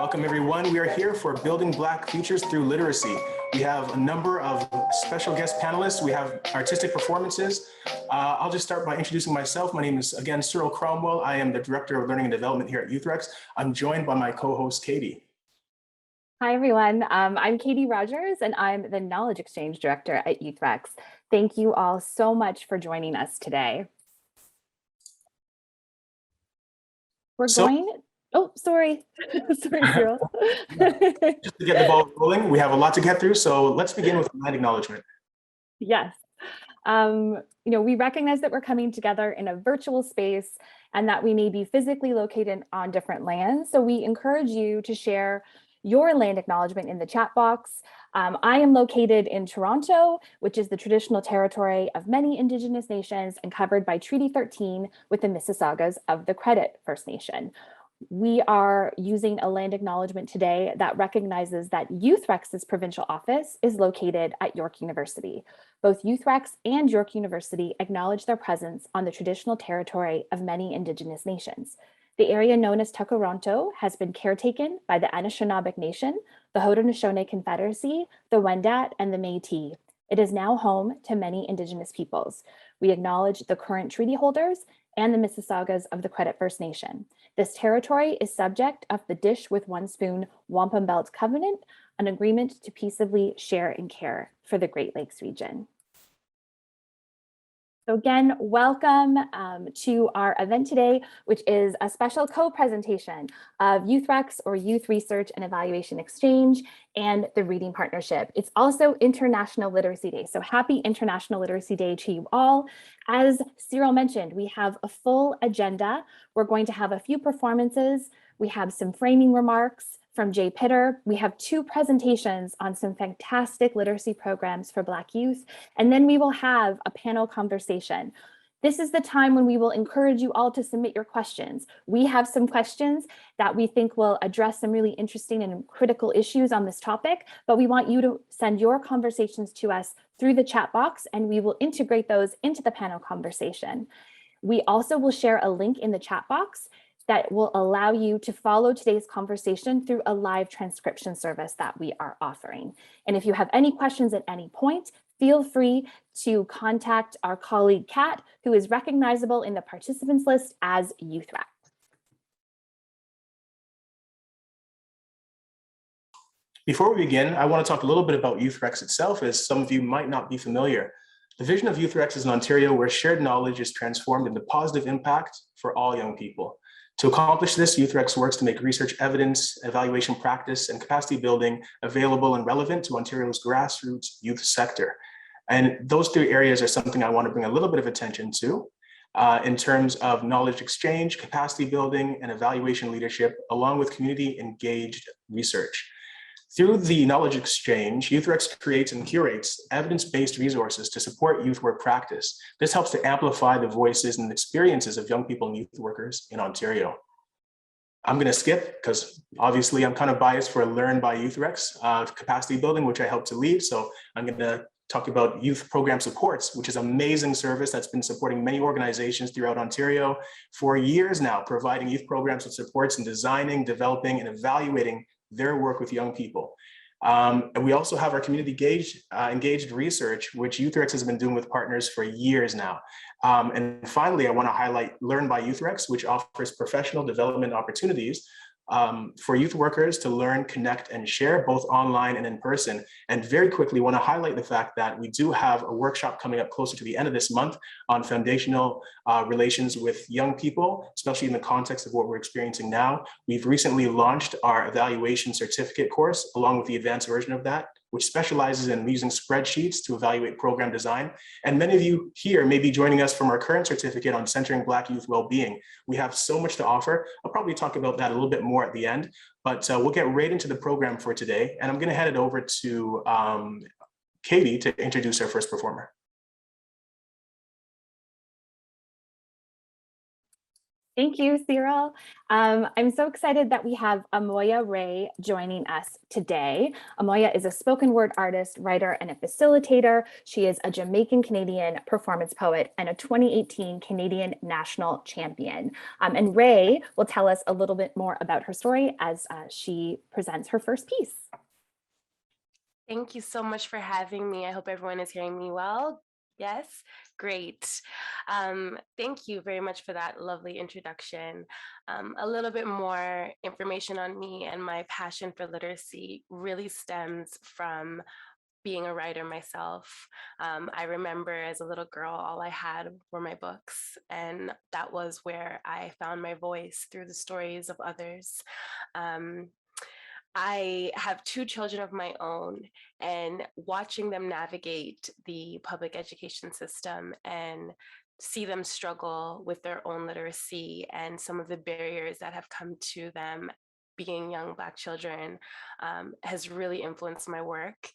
Welcome everyone. We are here for Building Black Futures Through Literacy. We have a number of special guest panelists. We have artistic performances. I'll just start by introducing myself. My name is, again, Cyril Cromwell. I am the Director of Learning and Development here at YouthREX. I'm joined by my co-host, Katie. Hi, everyone. I'm Katie Rogers, and I'm the Knowledge Exchange Director at YouthREX. Thank you all so much for joining us today. Oh, sorry. Sorry, Cyril. Just to get the ball rolling, we have a lot to get through, so let's begin with land acknowledgement. Yes. We recognize that we're coming together in a virtual space and that we may be physically located on different lands. So we encourage you to share your land acknowledgement in the chat box. I am located in Toronto, which is the traditional territory of many Indigenous nations and covered by Treaty 13 with the Mississaugas of the Credit First Nation. We are using a land acknowledgement today that recognizes that YouthREX's provincial office is located at York University. Both YouthREX and York University acknowledge their presence on the traditional territory of many Indigenous nations. The area known as Tkaronto has been caretaken by the Anishinaabe Nation, the Haudenosaunee Confederacy, the Wendat, and the Métis. It is now home to many Indigenous peoples. We acknowledge the current treaty holders and the Mississaugas of the Credit First Nation. This territory is subject of the Dish with One Spoon Wampum Belt Covenant, an agreement to peaceably share and care for the Great Lakes region. So again, welcome to our event today, which is a special co-presentation of YouthREX, or Youth Research and Evaluation Exchange, and the Reading Partnership. It's also International Literacy Day, so happy International Literacy Day to you all. As Cyril mentioned, we have a full agenda. We're going to have a few performances. We have some framing remarks from Jay Pitter. We have 2 presentations on some fantastic literacy programs for Black youth, and then we will have a panel conversation. This is the time when we will encourage you all to submit your questions. We have some questions that we think will address some really interesting and critical issues on this topic, but we want you to send your conversations to us through the chat box, and we will integrate those into the panel conversation. We also will share a link in the chat box that will allow you to follow today's conversation through a live transcription service that we are offering. And if you have any questions at any point, feel free to contact our colleague Kat, who is recognizable in the participants list as YouthREX. Before we begin, I want to talk a little bit about YouthREX itself, as some of you might not be familiar. The vision of YouthREX is an Ontario where shared knowledge is transformed into positive impact for all young people. To accomplish this, YouthREX works to make research evidence, evaluation practice, and capacity building available and relevant to Ontario's grassroots youth sector. And those 3 areas are something I want to bring a little bit of attention to in terms of knowledge exchange, capacity building, and evaluation leadership, along with community engaged research. Through the knowledge exchange, YouthREX creates and curates evidence-based resources to support youth work practice. This helps to amplify the voices and experiences of young people and youth workers in Ontario. I'm going to skip because obviously I'm kind of biased for Learn by YouthREX capacity building, which I help to lead. So I'm going to talk about youth program supports, which is an amazing service that's been supporting many organizations throughout Ontario for years now, providing youth programs and supports in designing, developing, and evaluating their work with young people. And we also have our community engaged research, which YouthREX has been doing with partners for years now. And finally, I want to highlight Learn by YouthREX, which offers professional development opportunities for youth workers to learn, connect, and share both online and in person. And very quickly want to highlight the fact that we do have a workshop coming up closer to the end of this month on foundational relations with young people, especially in the context of what we're experiencing now. We've recently launched our evaluation certificate course along with the advanced version of that, which specializes in using spreadsheets to evaluate program design. And many of you here may be joining us from our current certificate on centering Black youth well-being. We have so much to offer. I'll probably talk about that a little bit more at the end, but we'll get right into the program for today. And I'm gonna hand it over to Katie to introduce our first performer. Thank you, Cyril. I'm so excited that we have Amoya Ree joining us today. Amoya is a spoken word artist, writer, and a facilitator. She is a Jamaican Canadian performance poet and a 2018 Canadian national champion. And Ree will tell us a little bit more about her story as she presents her first piece. Thank you so much for having me. I hope everyone is hearing me well. Yes, great. Thank you very much for that lovely introduction. A little bit more information on me and my passion for literacy really stems from being a writer myself. I remember as a little girl, all I had were my books, and that was where I found my voice through the stories of others. I have two children of my own, and watching them navigate the public education system and see them struggle with their own literacy and some of the barriers that have come to them being young Black children has really influenced my work.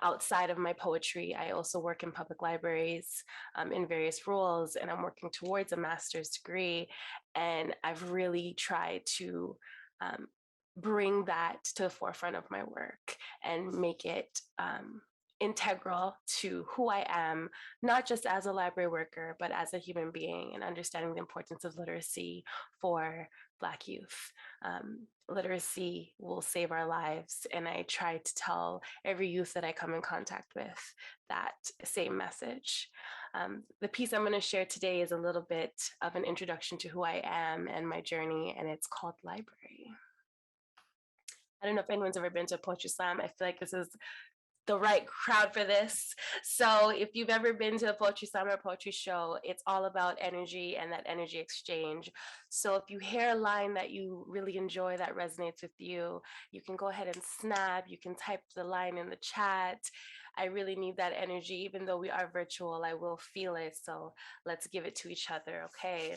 Outside of my poetry, I also work in public libraries in various roles, and I'm working towards a master's degree. And I've really tried to bring that to the forefront of my work and make it integral to who I am, not just as a library worker, but as a human being, and understanding the importance of literacy for Black youth. Literacy will save our lives, and I try to tell every youth that I come in contact with that same message. The piece I'm going to share today is a little bit of an introduction to who I am and my journey, and it's called Library. I don't know if anyone's ever been to a poetry slam. I feel like this is the right crowd for this. So if you've ever been to a poetry slam or a poetry show, it's all about energy and that energy exchange. So if you hear a line that you really enjoy that resonates with you, you can go ahead and snap. You can type the line in the chat. I really need that energy. Even though we are virtual, I will feel it. So let's give it to each other, okay?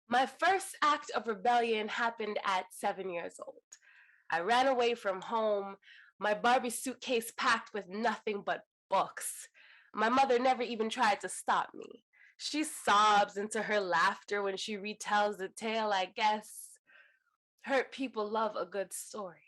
My first act of rebellion happened at 7 years old. I ran away from home, my Barbie suitcase packed with nothing but books. My mother never even tried to stop me. She sobs into her laughter when she retells the tale, I guess. Hurt people love a good story.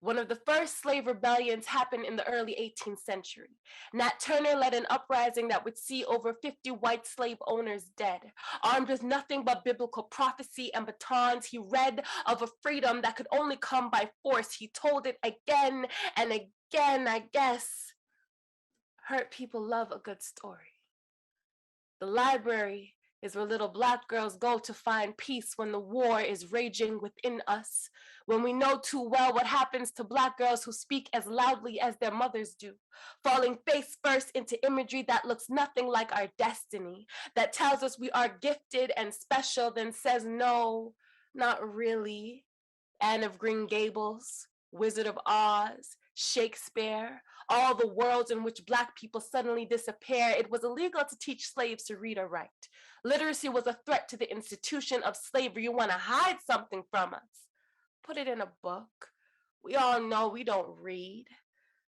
One of the first slave rebellions happened in the early 18th century. Nat Turner led an uprising that would see over 50 white slave owners dead. Armed with nothing but biblical prophecy and batons, he read of a freedom that could only come by force. He told it again and again, I guess. Hurt people love a good story. The library is where little Black girls go to find peace when the war is raging within us, when we know too well what happens to Black girls who speak as loudly as their mothers do, falling face first into imagery that looks nothing like our destiny, that tells us we are gifted and special, then says no, not really. Anne of Green Gables, Wizard of Oz, Shakespeare, all the worlds in which Black people suddenly disappear. It was illegal to teach slaves to read or write. Literacy was a threat to the institution of slavery. You want to hide something from us? Put it in a book. We all know we don't read.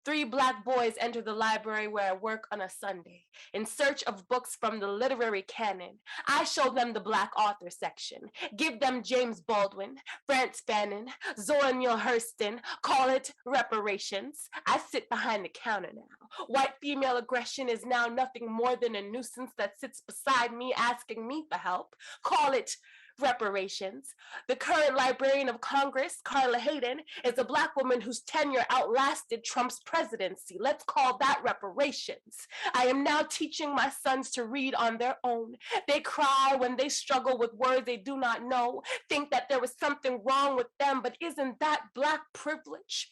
3 Black boys enter the library where I work on a Sunday in search of books from the literary canon. I show them the Black author section, give them James Baldwin, Frantz Fanon, Zora Neale Hurston, call it reparations. I sit behind the counter now. White female aggression is now nothing more than a nuisance that sits beside me asking me for help. Call it reparations. The current Librarian of Congress, Carla Hayden, is a Black woman whose tenure outlasted Trump's presidency. Let's call that reparations. I am now teaching my sons to read on their own. They cry when they struggle with words they do not know, think that there is something wrong with them, but isn't that Black privilege?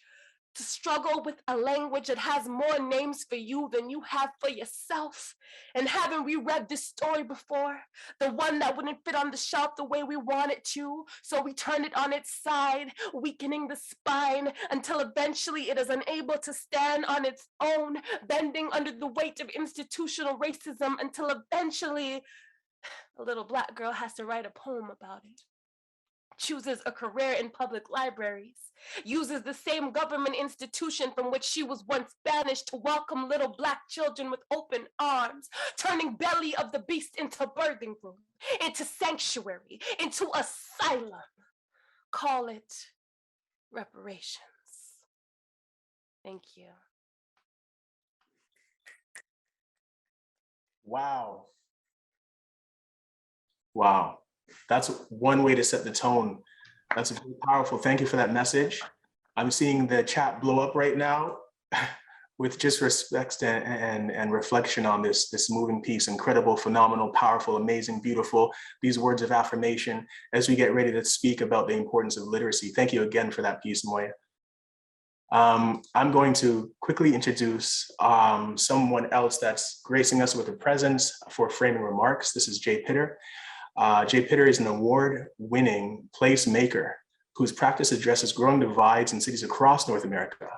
To struggle with a language that has more names for you than you have for yourself. And haven't we read this story before? The one that wouldn't fit on the shelf the way we want it to, so we turn it on its side, weakening the spine until eventually it is unable to stand on its own, bending under the weight of institutional racism until eventually a little Black girl has to write a poem about it. chooses a career in public libraries, uses the same government institution from which she was once banished to welcome little Black children with open arms, turning belly of the beast into birthing room, into sanctuary, into asylum. Call it reparations. Thank you. Wow. Wow. That's one way to set the tone. That's very powerful. Thank you for that message. I'm seeing the chat blow up right now with just respect and reflection on this moving piece. Incredible, phenomenal, powerful, amazing, beautiful. These words of affirmation as we get ready to speak about the importance of literacy. Thank you again for that piece, Amoya. I'm going to quickly introduce someone else that's gracing us with a presence for framing remarks. This is Jay Pitter. Jay Pitter is an award-winning placemaker whose practice addresses growing divides in cities across North America.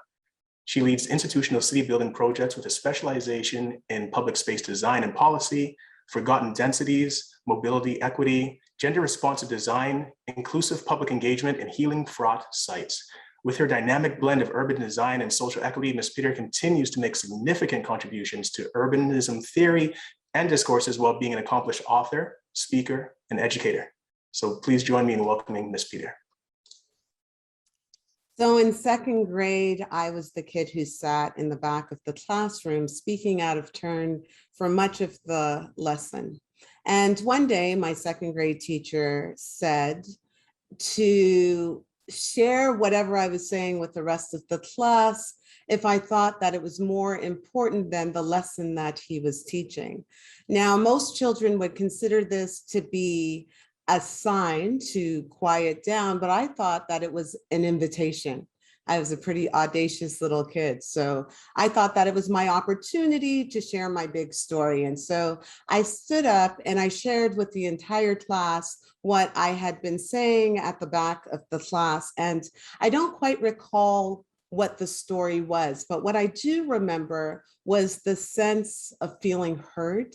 She leads institutional city building projects with a specialization in public space design and policy, forgotten densities, mobility equity, gender responsive design, inclusive public engagement, and healing fraught sites. With her dynamic blend of urban design and social equity, Ms. Pitter continues to make significant contributions to urbanism theory and discourses while being an accomplished author, speaker, and educator. So please join me in welcoming Ms. Pitter. So in second grade, I was the kid who sat in the back of the classroom speaking out of turn for much of the lesson. And one day, my second grade teacher said to share whatever I was saying with the rest of the class if I thought that it was more important than the lesson that he was teaching. Now, most children would consider this to be a sign to quiet down, but I thought that it was an invitation. I was a pretty audacious little kid, so I thought that it was my opportunity to share my big story. And so I stood up and I shared with the entire class what I had been saying at the back of the class. And I don't quite recall what the story was, but what I do remember was the sense of feeling heard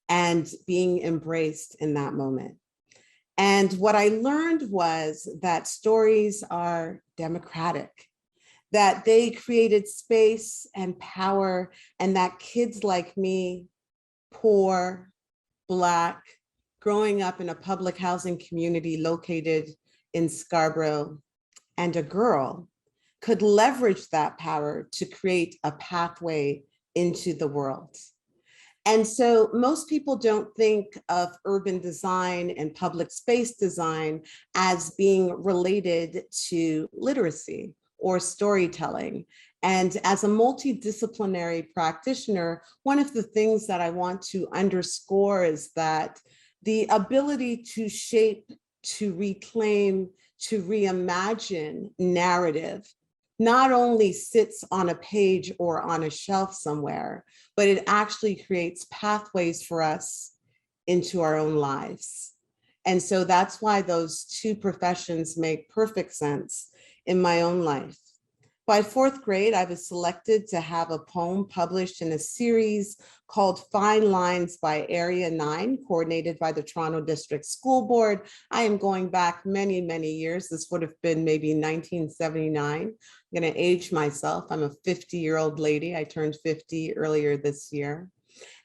and being embraced in that moment. And what I learned was that stories are democratic, that they created space and power, and that kids like me, poor, Black, growing up in a public housing community located in Scarborough, and a girl, could leverage that power to create a pathway into the world. And so most people don't think of urban design and public space design as being related to literacy or storytelling. And as a multidisciplinary practitioner, one of the things that I want to underscore is that the ability to shape, to reclaim, to reimagine narrative not only sits on a page or on a shelf somewhere, but it actually creates pathways for us into our own lives. And so that's why those two professions make perfect sense in my own life. By fourth grade, I was selected to have a poem published in a series called Fine Lines by Area 9, coordinated by the Toronto District School Board. I am going back many, many years. This would have been maybe 1979. I'm going to age myself. I'm a 50-year-old lady. I turned 50 earlier this year.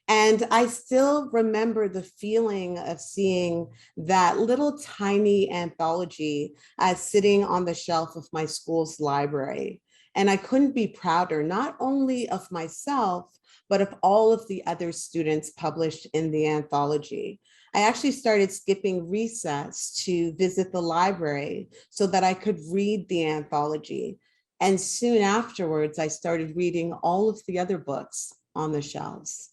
And I still remember the feeling of seeing that little tiny anthology sitting on the shelf of my school's library. And I couldn't be prouder, not only of myself, but of all of the other students published in the anthology. I actually started skipping recess to visit the library so that I could read the anthology. And soon afterwards, I started reading all of the other books on the shelves.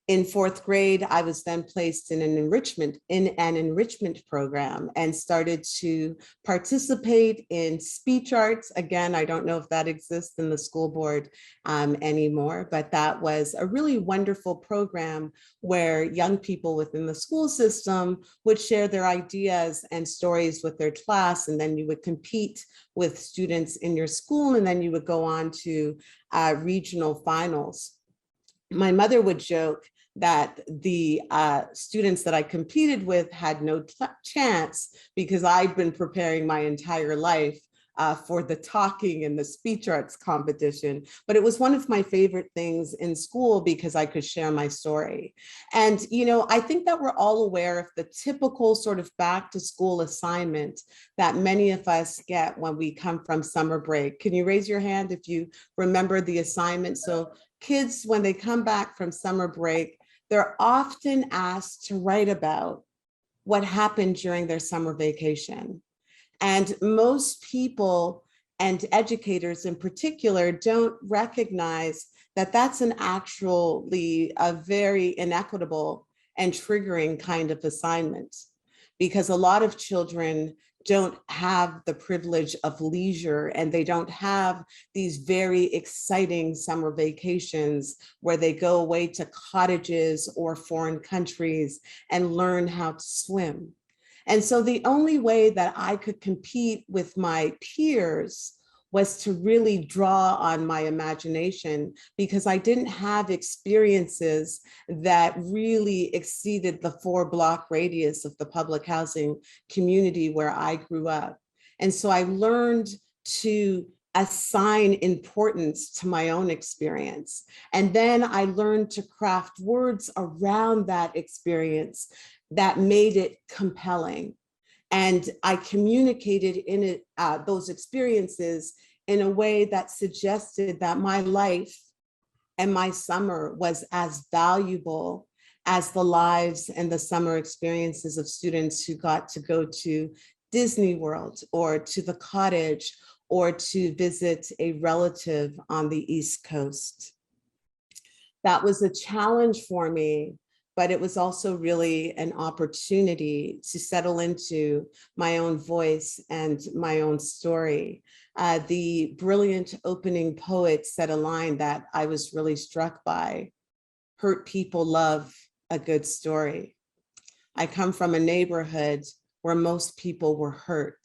In fourth grade, I was then placed in an enrichment program and started to participate in speech arts. Again, I don't know if that exists in the school board anymore, but that was a really wonderful program where young people within the school system would share their ideas and stories with their class, and then you would compete with students in your school, and then you would go on to regional finals. My mother would joke that the students that I competed with had no chance because I'd been preparing my entire life for the talking and the speech arts competition. But it was one of my favorite things in school because I could share my story. And, you know, I think that we're all aware of the typical sort of back to school assignment that many of us get when we come from summer break. Can you raise your hand if you remember the assignment? So kids, when they come back from summer break, they're often asked to write about what happened during their summer vacation. And most people and educators in particular don't recognize that that's actually a very inequitable and triggering kind of assignment, because a lot of children don't have the privilege of leisure and they don't have these very exciting summer vacations where they go away to cottages or foreign countries and learn how to swim. And so the only way that I could compete with my peers was to really draw on my imagination, because I didn't have experiences that really exceeded the 4-block radius of the public housing community where I grew up. And so I learned to assign importance to my own experience. And then I learned to craft words around that experience that made it compelling. And I communicated in it, those experiences in a way that suggested that my life and my summer was as valuable as the lives and the summer experiences of students who got to go to Disney World or to the cottage or to visit a relative on the East Coast. That was a challenge for me, but it was also really an opportunity to settle into my own voice and my own story. The brilliant opening poet said a line that I was really struck by: hurt people love a good story. I come from a neighborhood where most people were hurt.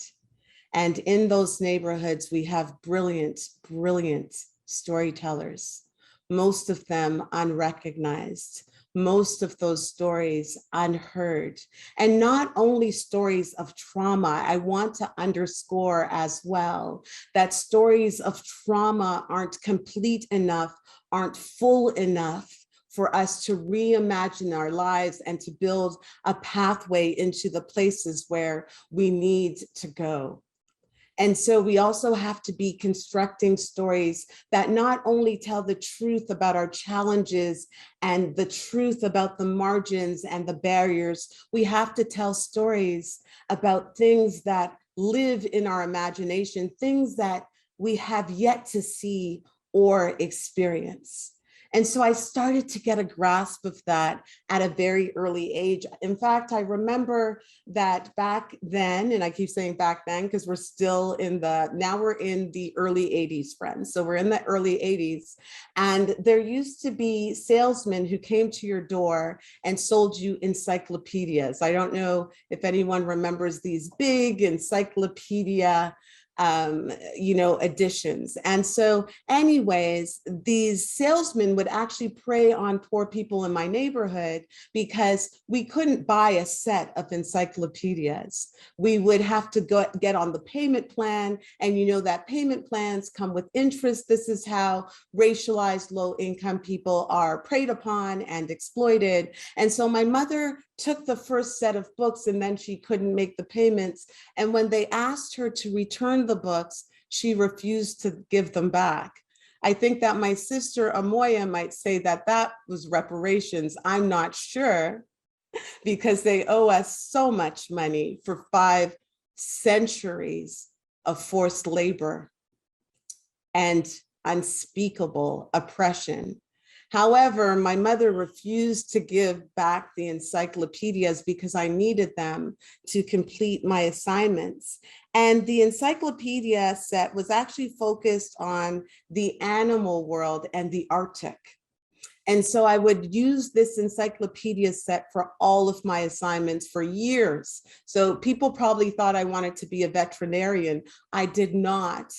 And in those neighborhoods, we have brilliant, brilliant storytellers, most of them unrecognized, most of those stories unheard. And not only stories of trauma, I want to underscore as well that stories of trauma aren't complete enough, aren't full enough for us to reimagine our lives and to build a pathway into the places where we need to go. And so we also have to be constructing stories that not only tell the truth about our challenges and the truth about the margins and the barriers, we have to tell stories about things that live in our imagination, things that we have yet to see or experience. And so I started to get a grasp of that at a very early age. In fact, I remember that back then, and I keep saying back then because we're still now we're in the early 80s, friends. So we're in the early 80s. And there used to be salesmen who came to your door and sold you encyclopedias. I don't know if anyone remembers these big encyclopedia editions. And so anyways, these salesmen would actually prey on poor people in my neighborhood because we couldn't buy a set of encyclopedias. We would have to get on the payment plan. And that payment plans come with interest. This is how racialized low-income people are preyed upon and exploited. And so my mother took the first set of books and then she couldn't make the payments. And when they asked her to return the books, she refused to give them back. I think that my sister Amoya might say that that was reparations. I'm not sure, because they owe us so much money for 5 centuries of forced labor and unspeakable oppression. However, my mother refused to give back the encyclopedias because I needed them to complete my assignments. And the encyclopedia set was actually focused on the animal world and the Arctic. And so I would use this encyclopedia set for all of my assignments for years. So people probably thought I wanted to be a veterinarian. I did not.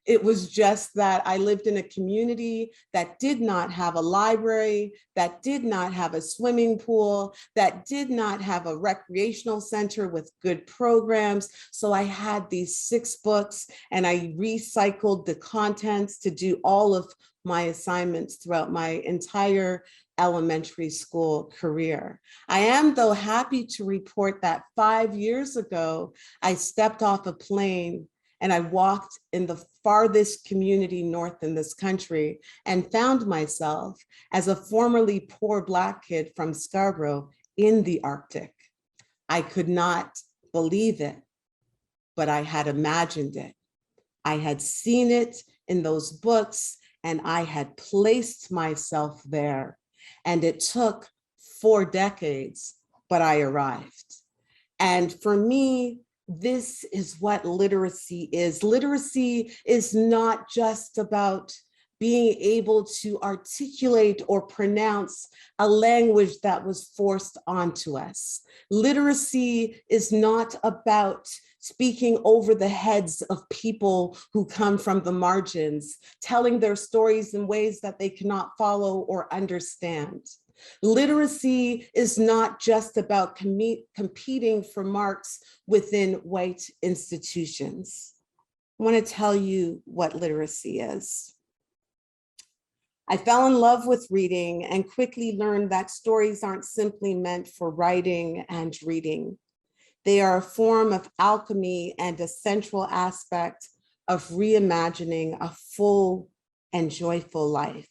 It was just that I lived in a community that did not have a library, that did not have a swimming pool, that did not have a recreational center with good programs. So I had these 6 books and I recycled the contents to do all of my assignments throughout my entire elementary school career. I am, though, happy to report that 5 years ago, I stepped off a plane and I walked in the farthest community north in this country and found myself as a formerly poor Black kid from Scarborough in the Arctic. I could not believe it, but I had imagined it. I had seen it in those books and I had placed myself there. And it took 4 decades, but I arrived. And for me, this is what literacy is. Literacy is not just about being able to articulate or pronounce a language that was forced onto us. Literacy is not about speaking over the heads of people who come from the margins, telling their stories in ways that they cannot follow or understand. Literacy is not just about competing for marks within white institutions. I want to tell you what literacy is. I fell in love with reading and quickly learned that stories aren't simply meant for writing and reading. They are a form of alchemy and a central aspect of reimagining a full and joyful life.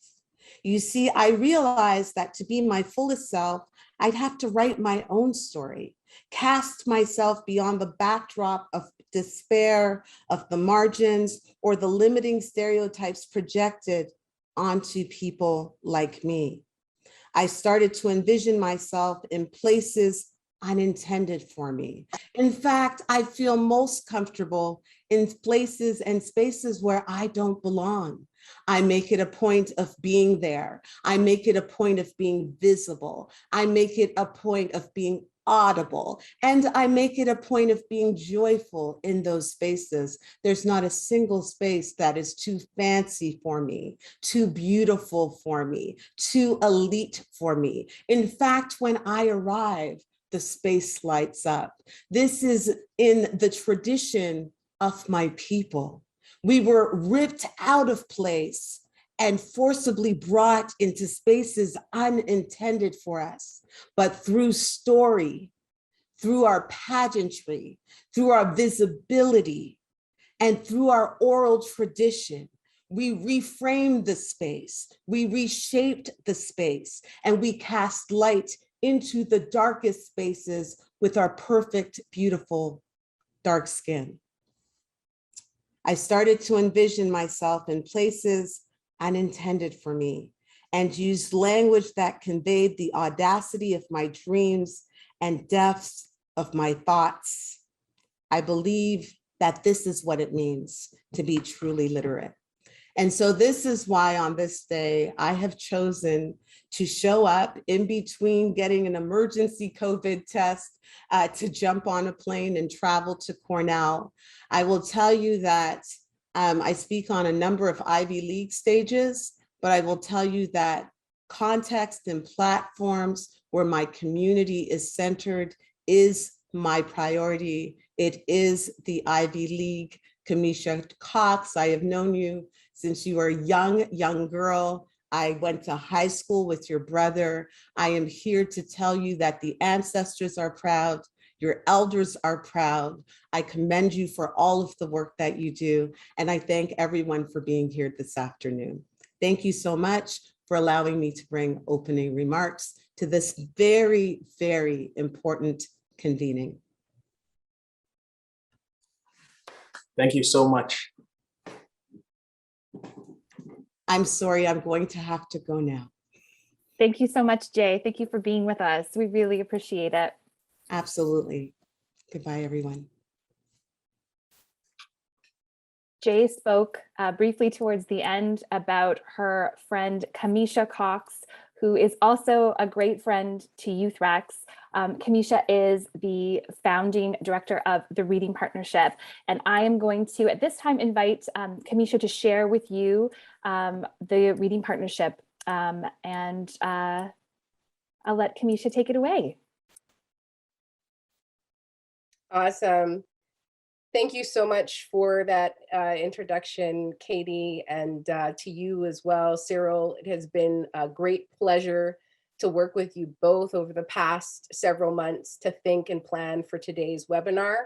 You see, I realized that to be my fullest self, I'd have to write my own story, cast myself beyond the backdrop of despair, of the margins, or the limiting stereotypes projected onto people like me. I started to envision myself in places unintended for me. In fact, I feel most comfortable in places and spaces where I don't belong. I make it a point of being there. I make it a point of being visible. I make it a point of being audible. And I make it a point of being joyful in those spaces. There's not a single space that is too fancy for me, too beautiful for me, too elite for me. In fact, when I arrive, the space lights up. This is in the tradition of my people. We were ripped out of place and forcibly brought into spaces unintended for us. But through story, through our pageantry, through our visibility, and through our oral tradition, we reframed the space, we reshaped the space, and we cast light into the darkest spaces with our perfect, beautiful, dark skin. I started to envision myself in places unintended for me and used language that conveyed the audacity of my dreams and depths of my thoughts. I believe that this is what it means to be truly literate. And so this is why on this day, I have chosen to show up in between getting an emergency COVID test to jump on a plane and travel to Cornell. I will tell you that I speak on a number of Ivy League stages, but I will tell you that context and platforms where my community is centered is my priority. It is the Ivy League. Camesha Cox, I have known you since you were a young girl. I went to high school with your brother. I am here to tell you that the ancestors are proud, your elders are proud. I commend you for all of the work that you do. And I thank everyone for being here this afternoon. Thank you so much for allowing me to bring opening remarks to this very, very important convening. Thank you so much. I'm sorry, I'm going to have to go now. Thank you so much, Jay. Thank you for being with us. We really appreciate it. Absolutely. Goodbye, everyone. Jay spoke briefly towards the end about her friend Camesha Cox, who is also a great friend to YouthREX. Camesha is the founding director of the Reading Partnership, and I am going to, at this time, invite Camesha to share with you the Reading Partnership, and I'll let Camesha take it away. Awesome. Thank you so much for that introduction, Katie, and to you as well, Cyril. It has been a great pleasure to work with you both over the past several months to think and plan for today's webinar.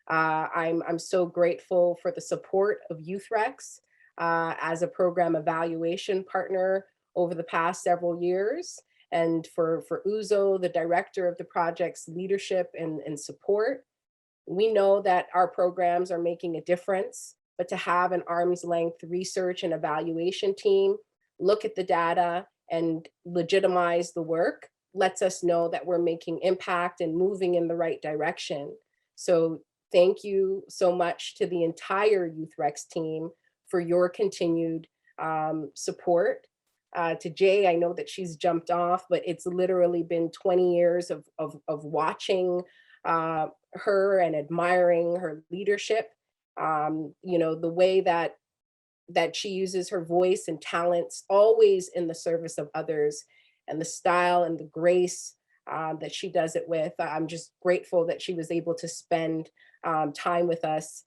I'm so grateful for the support of YouthREX as a program evaluation partner over the past several years, and for Uzo, the director of the project's leadership and support. We know that our programs are making a difference, but to have an arm's length research and evaluation team look at the data and legitimize the work lets us know that we're making impact and moving in the right direction. So thank you so much to the entire YouthREX team for your continued support. To Jay, I know that she's jumped off, but it's literally been 20 years of watching her and admiring her leadership. You know, the way that she uses her voice and talents always in the service of others, and the style and the grace that she does it with. I'm just grateful that she was able to spend time with us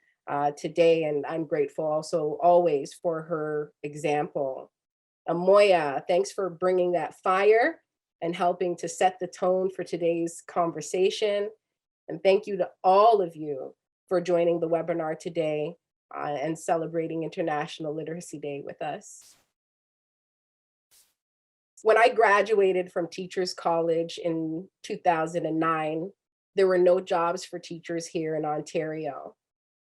today, and I'm grateful also always for her example. Amoya, thanks for bringing that fire and helping to set the tone for today's conversation. And thank you to all of you for joining the webinar today and celebrating International Literacy Day with us. When I graduated from Teachers College in 2009, there were no jobs for teachers here in Ontario.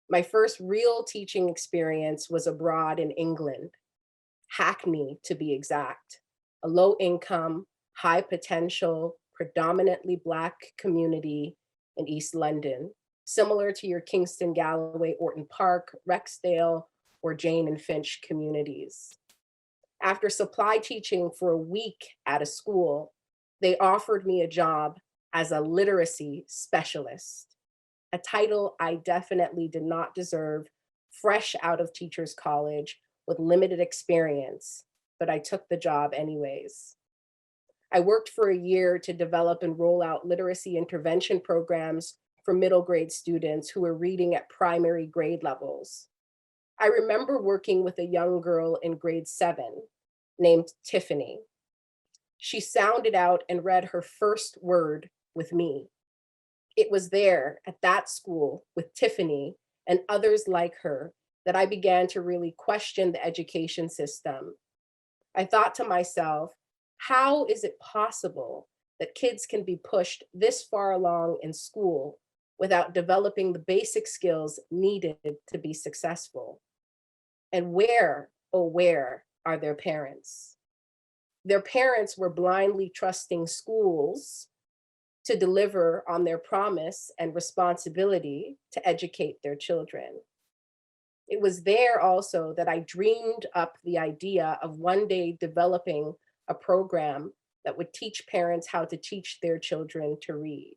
My first real teaching experience was abroad in England, Hackney to be exact, a low income, high potential, predominantly Black community in East London, similar to your Kingston, Galloway, Orton Park, Rexdale, or Jane and Finch communities. After supply teaching for a week at a school, they offered me a job as a literacy specialist, a title I definitely did not deserve, fresh out of Teachers College with limited experience, but I took the job anyways. I worked for a year to develop and roll out literacy intervention programs for middle grade students who were reading at primary grade levels. I remember working with a young girl in grade 7 named Tiffany. She sounded out and read her first word with me. It was there at that school with Tiffany and others like her that I began to really question the education system. I thought to myself, how is it possible that kids can be pushed this far along in school without developing the basic skills needed to be successful? And where, oh, where are their parents? Their parents were blindly trusting schools to deliver on their promise and responsibility to educate their children. It was there also that I dreamed up the idea of one day developing a program that would teach parents how to teach their children to read.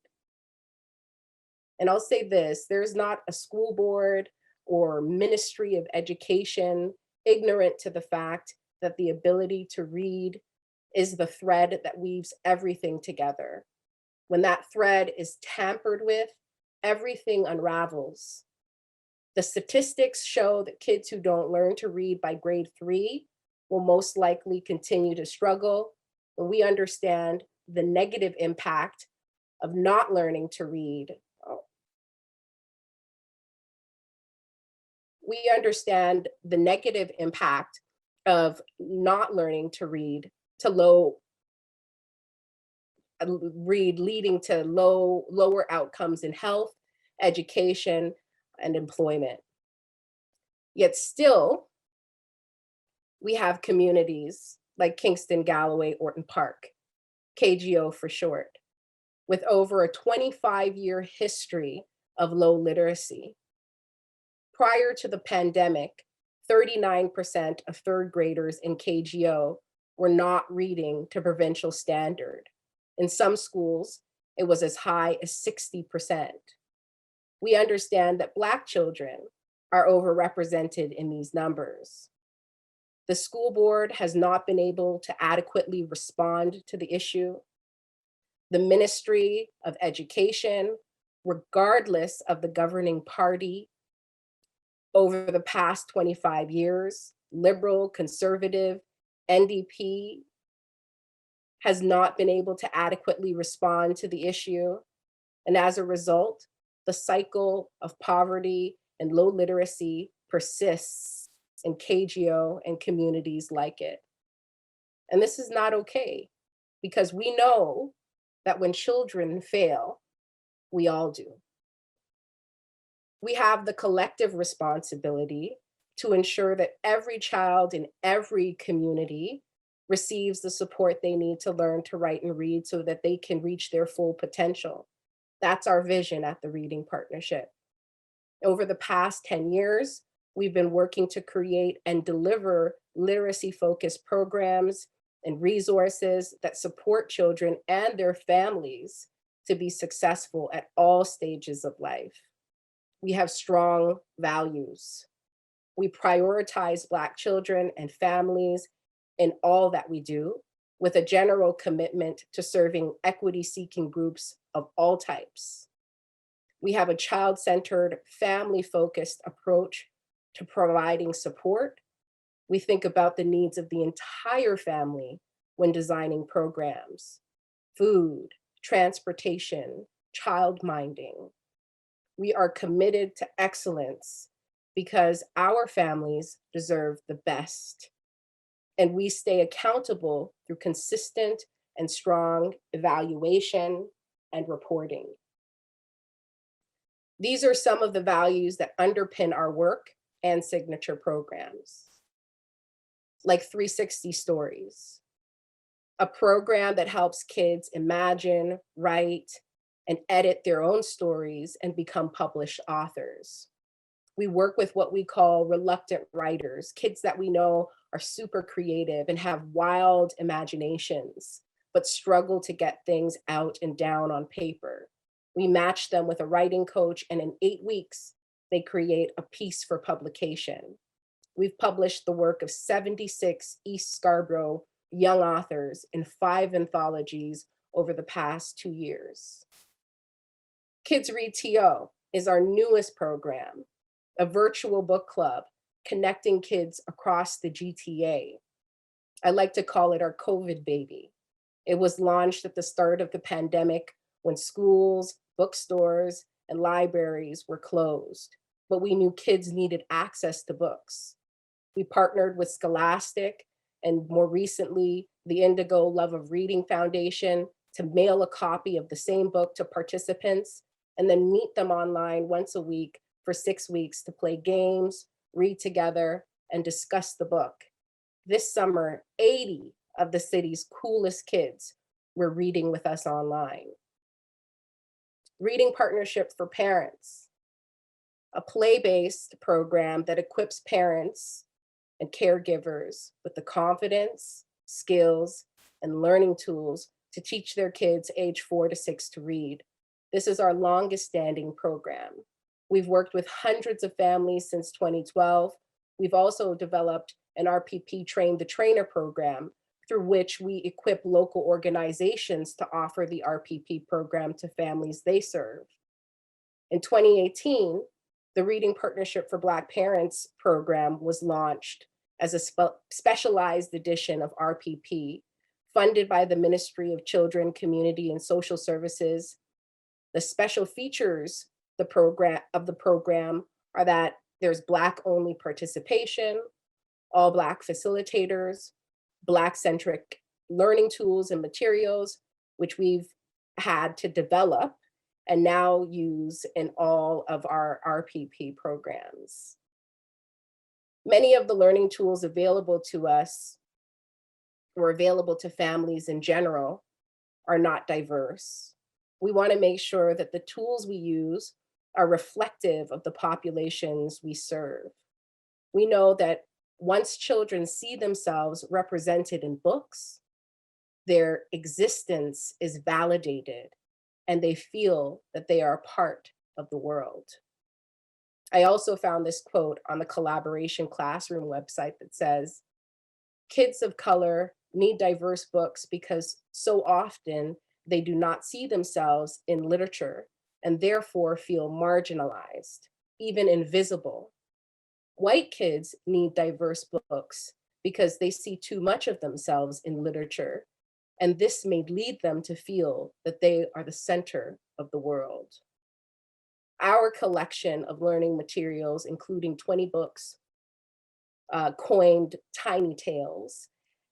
And I'll say this, there's not a school board or Ministry of Education ignorant to the fact that the ability to read is the thread that weaves everything together. When that thread is tampered with, everything unravels. The statistics show that kids who don't learn to read by grade 3 will most likely continue to struggle. And we understand the negative impact of not learning to read. We understand the negative impact of not learning to read leading to lower outcomes in health, education, and employment. Yet still, we have communities like Kingston, Galloway, Orton Park, KGO for short, with over a 25-year history of low literacy. Prior to the pandemic, 39% of third graders in KGO were not reading to provincial standard. In some schools, it was as high as 60%. We understand that Black children are overrepresented in these numbers. The school board has not been able to adequately respond to the issue. The Ministry of Education, regardless of the governing party, over the past 25 years, Liberal, Conservative, NDP, has not been able to adequately respond to the issue. And as a result, the cycle of poverty and low literacy persists in KGO and communities like it. And this is not okay, because we know that when children fail, we all do. We have the collective responsibility to ensure that every child in every community receives the support they need to learn to write and read so that they can reach their full potential. That's our vision at the Reading Partnership. Over the past 10 years, we've been working to create and deliver literacy-focused programs and resources that support children and their families to be successful at all stages of life. We have strong values. We prioritize Black children and families in all that we do, with a general commitment to serving equity-seeking groups of all types. We have a child-centered, family-focused approach to providing support. We think about the needs of the entire family when designing programs: food, transportation, child-minding. We are committed to excellence because our families deserve the best. And we stay accountable through consistent and strong evaluation and reporting. These are some of the values that underpin our work and signature programs, like 360 Stories, a program that helps kids imagine, write, and edit their own stories and become published authors. We work with what we call reluctant writers, kids that we know are super creative and have wild imaginations, but struggle to get things out and down on paper. We match them with a writing coach, and in 8 weeks, they create a piece for publication. We've published the work of 76 East Scarborough young authors in 5 anthologies over the past 2 years. Kids Read TO is our newest program, a virtual book club connecting kids across the GTA. I like to call it our COVID baby. It was launched at the start of the pandemic when schools, bookstores, and libraries were closed, but we knew kids needed access to books. We partnered with Scholastic and more recently, the Indigo Love of Reading Foundation to mail a copy of the same book to participants and then meet them online once a week for 6 weeks to play games, read together, and discuss the book. This summer, 80 of the city's coolest kids were reading with us online. Reading Partnership for Parents, a play-based program that equips parents and caregivers with the confidence, skills, and learning tools to teach their kids age 4 to 6 to read. This is our longest standing program. We've worked with hundreds of families since 2012. We've also developed an RPP Train the Trainer program through which we equip local organizations to offer the RPP program to families they serve. In 2018, the Reading Partnership for Black Parents program was launched as a specialized edition of RPP, funded by the Ministry of Children, Community, and Social Services. The special features of the program are that there's Black-only participation, all Black facilitators, Black-centric learning tools and materials, which we've had to develop and now use in all of our RPP programs. Many of the learning tools available to us or available to families in general are not diverse. We want to make sure that the tools we use are reflective of the populations we serve. We know that Once children see themselves represented in books, their existence is validated and they feel that they are a part of the world. I also found this quote on the Collaboration Classroom website that says, "Kids of color need diverse books because so often they do not see themselves in literature and therefore feel marginalized, even invisible. White kids need diverse books because they see too much of themselves in literature, and this may lead them to feel that they are the center of the world." Our collection of learning materials, including 20 books, coined tiny tales,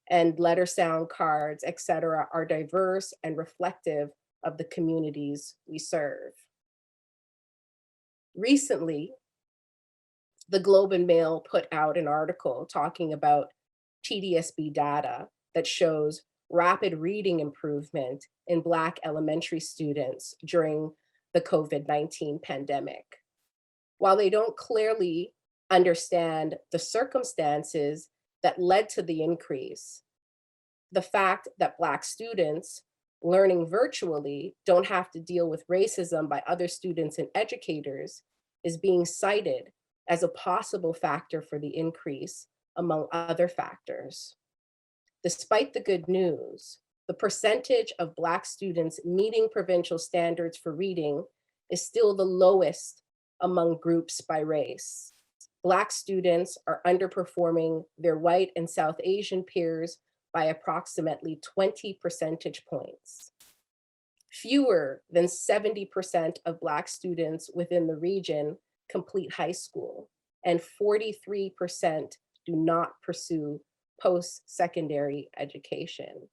and letter sound cards, etc., are diverse and reflective of the communities we serve. Recently, the Globe and Mail put out an article talking about TDSB data that shows rapid reading improvement in Black elementary students during the COVID-19 pandemic. While they don't clearly understand the circumstances that led to the increase, the fact that Black students learning virtually don't have to deal with racism by other students and educators is being cited as a possible factor for the increase, among other factors. Despite the good news, the percentage of Black students meeting provincial standards for reading is still the lowest among groups by race. Black students are underperforming their white and South Asian peers by approximately 20 percentage points. Fewer than 70% of Black students within the region complete high school, and 43% do not pursue post-secondary education.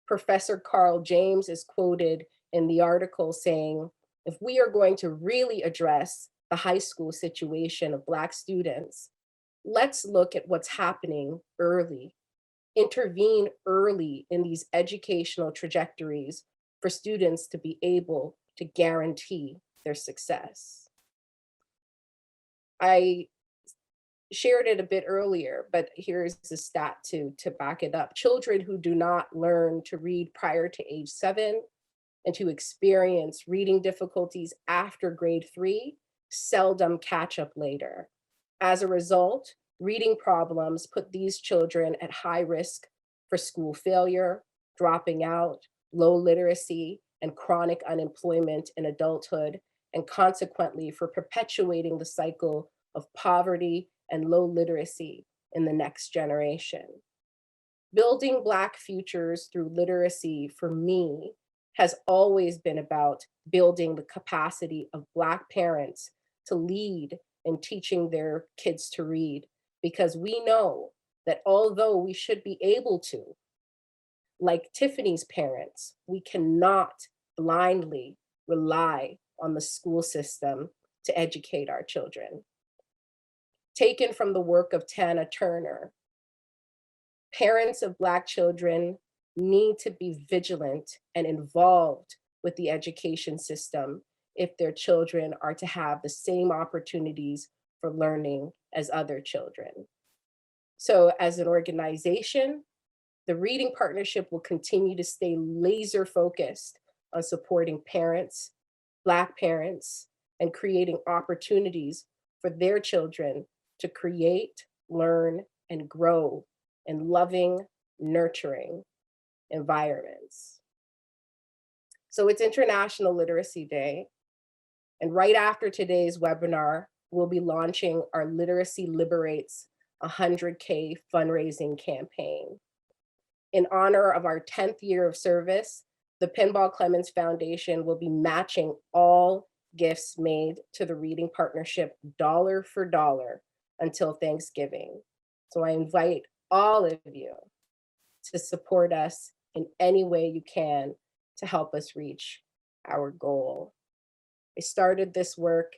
Professor Carl James is quoted in the article saying, "If we are going to really address the high school situation of Black students, let's look at what's happening early. Intervene early in these educational trajectories for students to be able to guarantee their success." I shared it a bit earlier, but here's the stat to back it up. Children who do not learn to read prior to age 7 and who experience reading difficulties after grade 3 seldom catch up later. As a result, reading problems put these children at high risk for school failure, dropping out, low literacy, and chronic unemployment in adulthood, and consequently for perpetuating the cycle of poverty and low literacy in the next generation. Building Black futures through literacy, for me, has always been about building the capacity of Black parents to lead in teaching their kids to read, because we know that although we should be able to, like Tiffany's parents, we cannot blindly rely on the school system to educate our children. Taken from the work of Tana Turner, parents of Black children need to be vigilant and involved with the education system if their children are to have the same opportunities for learning as other children. So as an organization, the Reading Partnership will continue to stay laser focused on supporting parents, Black parents, and creating opportunities for their children to create, learn, and grow in loving, nurturing environments. So it's International Literacy Day. And right after today's webinar, we'll be launching our Literacy Liberates 100K fundraising campaign. In honor of our 10th year of service, the Pinball Clemens Foundation will be matching all gifts made to the Reading Partnership dollar for dollar until Thanksgiving. So I invite all of you to support us in any way you can to help us reach our goal. I started this work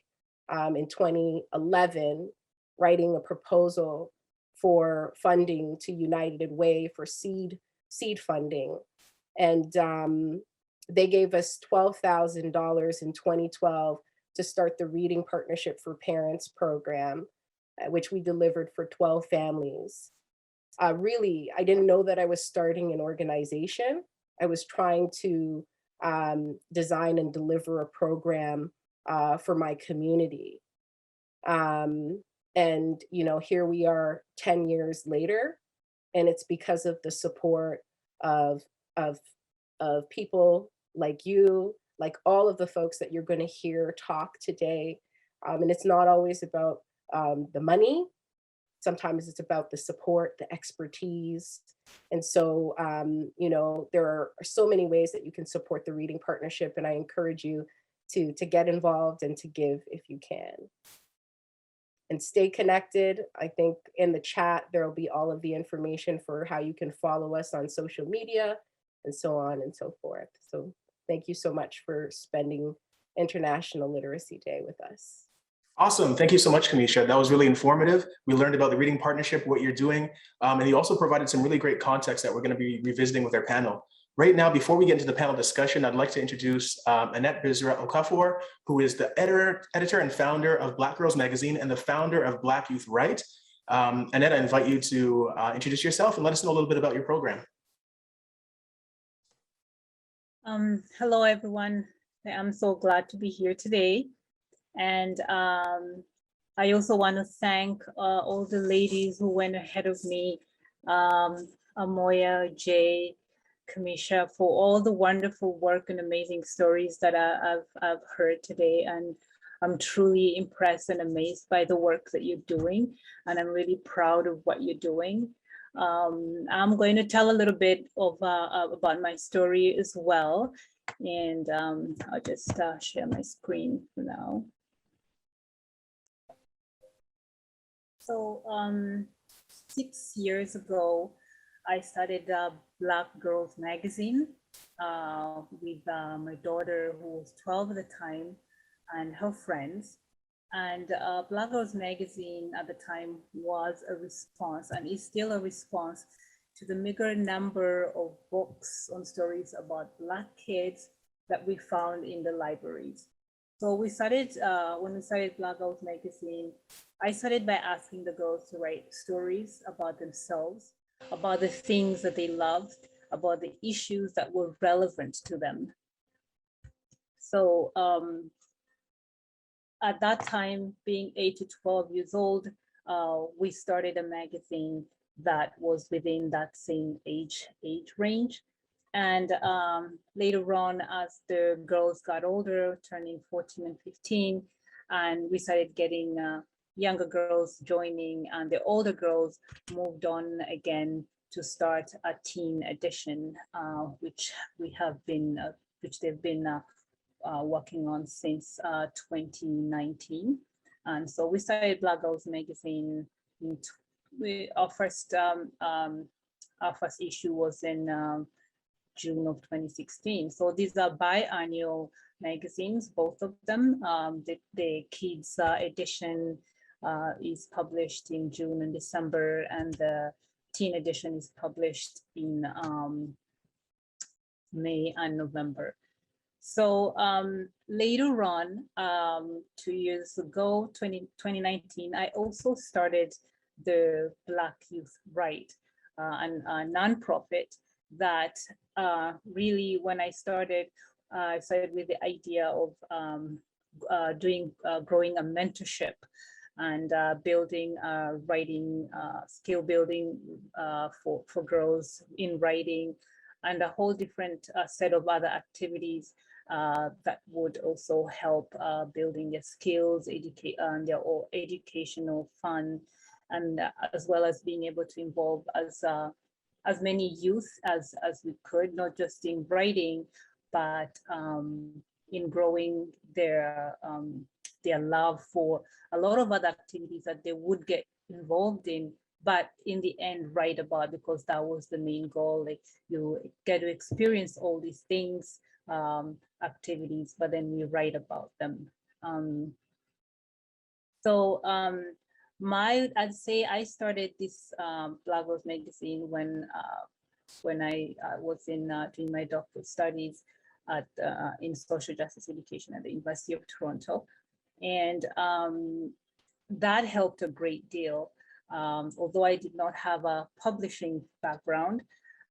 in 2011, writing a proposal for funding to United Way for seed funding. And they gave us $12,000 in 2012 to start the Reading Partnership for Parents program. which we delivered for 12 families. Really, I didn't know that I was starting an organization. I was trying to design and deliver a program for my community. And, you know, here we are 10 years later, and it's because of the support of people like you, like all of the folks that you're going to hear talk today. And it's not always about the money. Sometimes it's about the support, the expertise. And so, you know, there are so many ways that you can support the Reading Partnership, and I encourage you to get involved and to give if you can. And stay connected. I think in the chat, there will be all of the information for how you can follow us on social media and so on and so forth. So thank you so much for spending International Literacy Day with us. Awesome. Thank you so much, Camesha. That was really informative. We learned about the Reading Partnership, what you're doing, and you also provided some really great context that we're going to be revisiting with our panel. Right now, before we get into the panel discussion, I'd like to introduce Annette Bazira-Okafor, who is the editor and founder of Black Girls Magazine and the founder of Black Youth Right. Annette, I invite you to introduce yourself and let us know a little bit about your program. Hello, everyone. I'm so glad to be here today. And I also want to thank all the ladies who went ahead of me, Amoya, Jay, Camesha, for all the wonderful work and amazing stories that I've heard today. And I'm truly impressed and amazed by the work that you're doing. And I'm really proud of what you're doing. I'm going to tell a little bit of about my story as well. And I'll just share my screen for now. So 6 years ago, I started Black Girls Magazine with my daughter, who was 12 at the time, and her friends. And Black Girls Magazine at the time was a response, and is still a response to the meager number of books on stories about Black kids that we found in the libraries. So we started, when we started Black Girls Magazine, I started by asking the girls to write stories about themselves, about the things that they loved, about the issues that were relevant to them. So at that time, being 8 to 12 years old, we started a magazine that was within that same age range. And later on, as the girls got older, turning 14 and 15, and we started getting younger girls joining, and the older girls moved on again to start a teen edition, which they've been working on since 2019. And so we started Black Girls Magazine. Our first issue was in June of 2016. So these are biannual magazines, both of them. The kids edition is published in June and December, and the teen edition is published in May and November. So later on, 2 years ago, 2019, I also started the Black Youth Right, a nonprofit that really, when I started with the idea of growing a mentorship and building writing, skill building for girls in writing, and a whole different set of other activities that would also help building their skills, their educational fun, and as well as being able to involve as many youth as we could, not just in writing, but in growing their love for a lot of other activities that they would get involved in, but in the end write about, because that was the main goal. Like, you get to experience all these things, activities, but then you write about them. I'd say I started this Black Girls Magazine when I was doing my doctoral studies in social justice education at the University of Toronto. And that helped a great deal. Although I did not have a publishing background,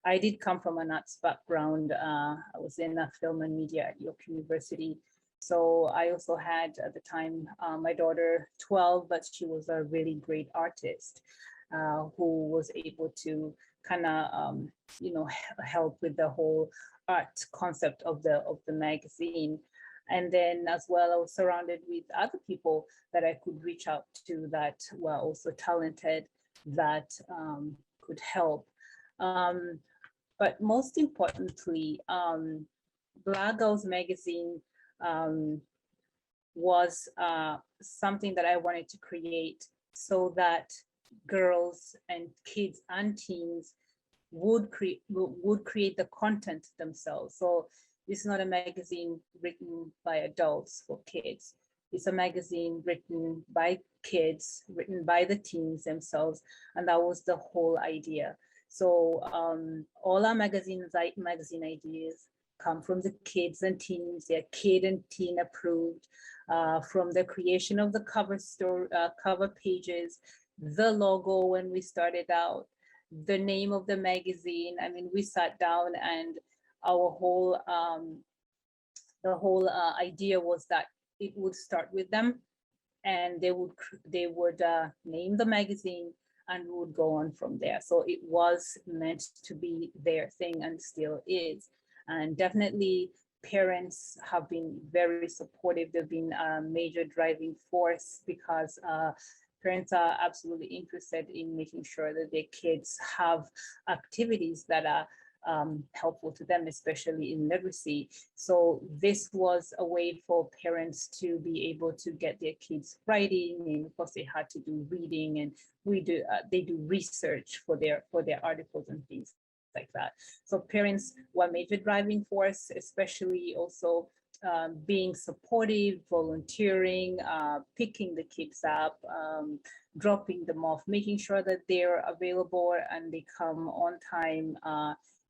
I did come from an arts background. I was in film and media at York University. So I also had at the time my daughter 12, but she was a really great artist who was able to kind of help with the whole art concept of the magazine. And then as well, I was surrounded with other people that I could reach out to that were also talented, that could help. But most importantly, Black Girls Magazine was something that I wanted to create so that girls and kids and teens would create the content themselves. So this is not a magazine written by adults for kids. It's a magazine written by kids, written by the teens themselves, and that was the whole idea. So all our magazine ideas come from the kids and teens. They're kid and teen approved. From the creation of the cover pages, the logo when we started out, the name of the magazine. I mean, we sat down and our whole idea was that it would start with them, and they would name the magazine and would go on from there. So it was meant to be their thing and still is. And definitely parents have been very supportive. They've been a major driving force because parents are absolutely interested in making sure that their kids have activities that are helpful to them, especially in literacy. So this was a way for parents to be able to get their kids writing, and of course they had to do reading, and they do research for their articles and things like that. So parents were a major driving force, especially also being supportive, volunteering, picking the kids up, dropping them off, making sure that they're available and they come on time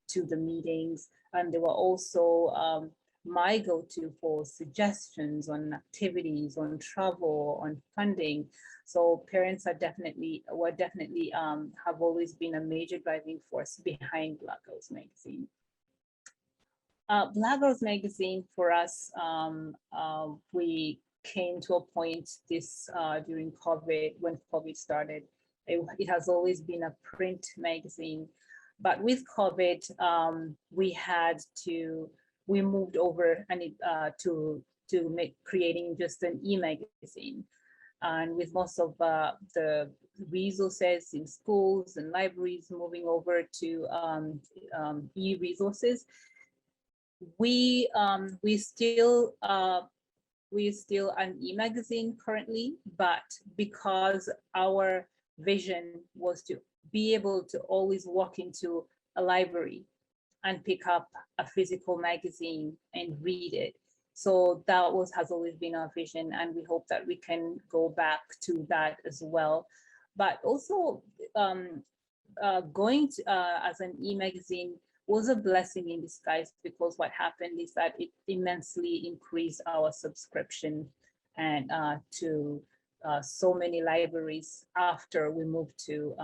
to the meetings. And they were also my go-to for suggestions on activities, on travel, on funding. So parents are definitely have always been a major driving force behind Black Girls Magazine. Black Girls Magazine for us, we came to a point during COVID, when COVID started. It has always been a print magazine, but with COVID, we moved over and to creating just an e-magazine. And with most of the resources in schools and libraries moving over to e-resources, we're still an e-magazine currently, but because our vision was to be able to always walk into a library and pick up a physical magazine and read it. So that has always been our vision, and we hope that we can go back to that as well. But also going to, as an e-magazine was a blessing in disguise, because what happened is that it immensely increased our subscription and to so many libraries after we moved to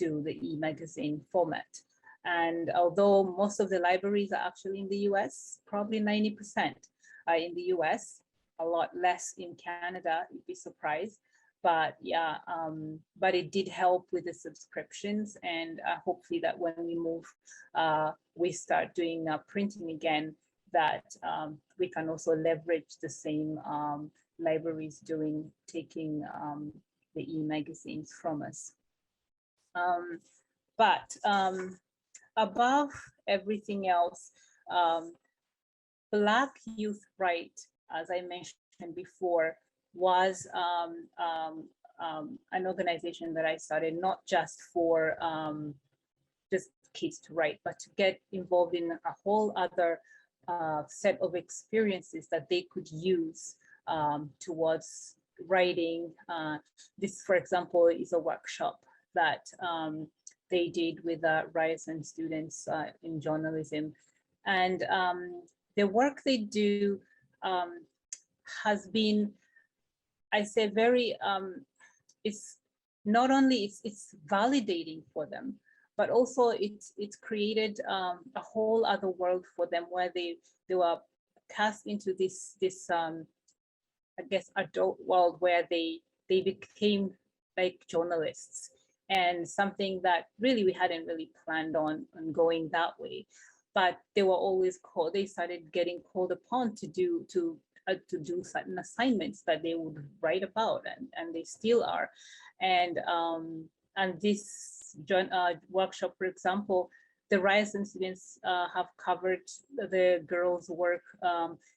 the e-magazine format. And although most of the libraries are actually in the US, probably 90% are in the US, a lot less in Canada, you'd be surprised. But yeah, but it did help with the subscriptions, and hopefully that when we move, we start doing printing again, that we can also leverage the same libraries taking the e-magazines from us. But above everything else, Black Youth Right, as I mentioned before, was an organization that I started not just for just kids to write, but to get involved in a whole other set of experiences that they could use towards writing. This, for example, is a workshop that they did with Ryerson students in journalism. And the work they do has been, I say very, it's not only it's validating for them, but also it's created a whole other world for them where they were cast into this I guess adult world where they became like journalists, and something that really we hadn't really planned on going that way, but they were always called. They started getting called upon to do certain assignments that they would write about, and they still are, and this workshop, for example, the riots incidents have covered the girls' work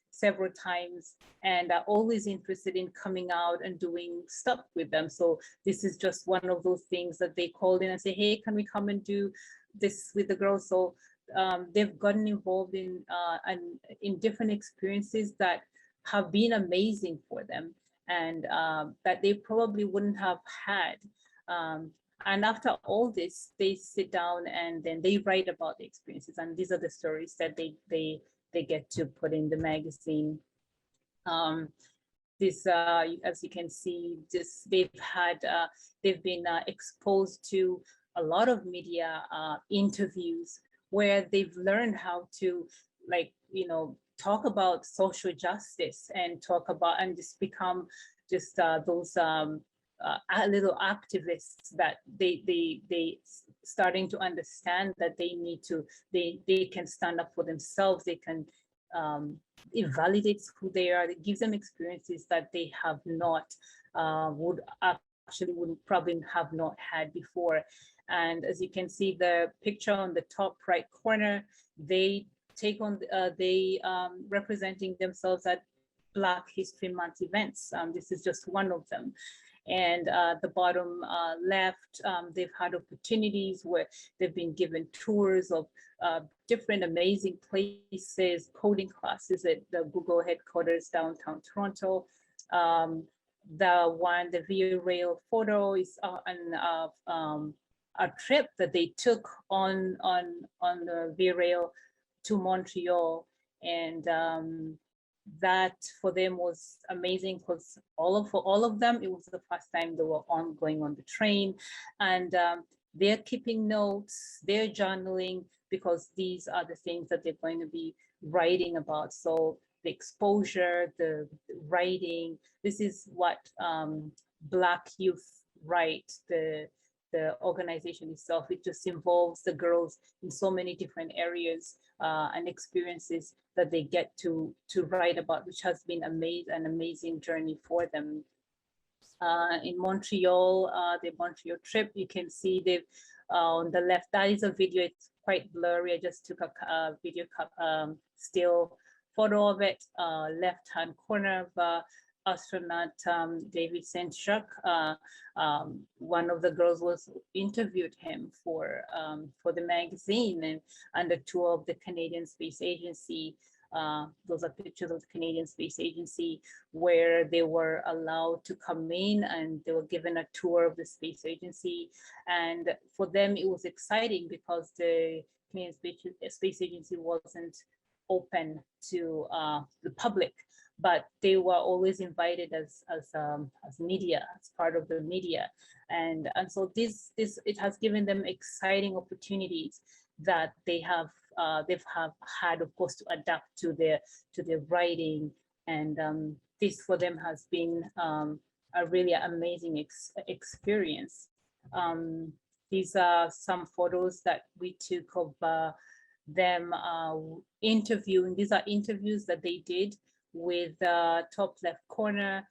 several times, and are always interested in coming out and doing stuff with them. So this is just one of those things that they called in and say, hey, can we come and do this with the girls? So they've gotten involved in different experiences that have been amazing for them, and that they probably wouldn't have had. And after all this, they sit down and then they write about the experiences, and these are the stories that they get to put in the magazine. This, as you can see, they've been exposed to a lot of media interviews where they've learned how to, like, talk about social justice and talk about and just become just those little activists that they starting to understand that they need to, they can stand up for themselves. They can, it validates who they are. It gives them experiences that they have not, would probably have not had before. And as you can see, the picture on the top right corner, they take on, representing themselves at Black History Month events. This is just one of them. And the bottom left, they've had opportunities where they've been given tours of different amazing places, coding classes at the Google headquarters downtown Toronto. The Via Rail photo is a trip that they took on the Via Rail to Montreal, and that for them was amazing because all of them, it was the first time they were going on the train, and they're keeping notes, they're journaling, because these are the things that they're going to be writing about. So the exposure, the writing, this is what Black Youth Write, the organization itself. It just involves the girls in so many different areas and experiences that they get to write about, which has been an amazing journey for them. In Montreal, the Montreal trip, you can see they've on the left, that is a video, it's quite blurry. I just took a video still photo of it. Left-hand corner of astronaut David Saint-Jacques. One of the girls interviewed him for the magazine, and the tour of the Canadian Space Agency. Those are pictures of the Canadian Space Agency where they were allowed to come in and they were given a tour of the space agency. And for them, it was exciting because the Canadian Space Agency wasn't open to the public, but they were always invited as media, as part of the media. And so it has given them exciting opportunities that they've had, of course, to adapt to their writing. And this for them has been a really amazing experience. These are some photos that we took of them interviewing. These are interviews that they did with top left corner,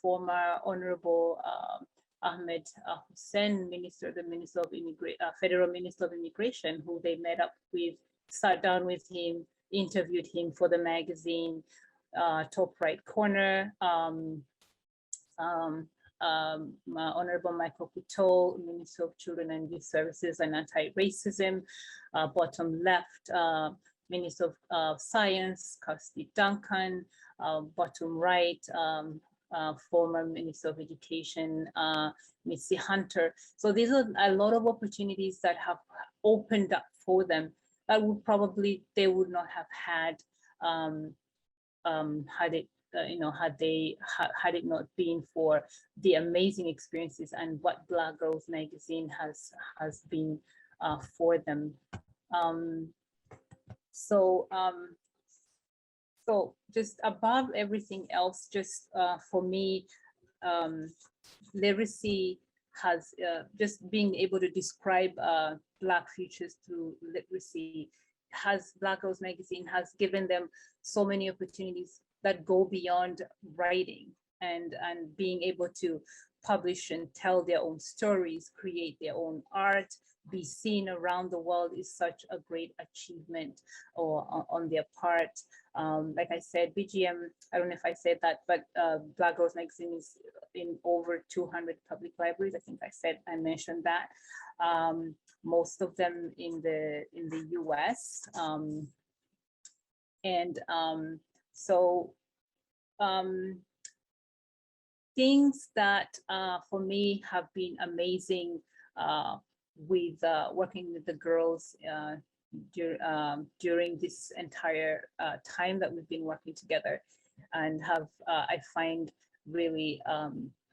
former Honorable Ahmed Hussein, Federal Minister of Immigration, who they met up with, sat down with him, interviewed him for the magazine. Top right corner, Honorable Michael Couteau, Minister of Children and Youth Services and Anti-Racism. Bottom left, Minister of Science, Kirsty Duncan. Bottom right, former Minister of Education, Missy Hunter. So these are a lot of opportunities that have opened up for them that they would not have had had it had it not been for the amazing experiences and what Black Girls Magazine has been for them. So just above everything else, just for me, literacy has just being able to describe Black futures through literacy Black Girls Magazine has given them so many opportunities that go beyond writing and being able to publish and tell their own stories, create their own art, be seen around the world is such a great achievement on their part. Like I said, BGM, I don't know if I said that, but Black Girls Magazine is in over 200 public libraries. I think I mentioned that. Most of them in the US. Things that for me have been amazing with working with the girls during this entire time that we've been working together, and I find really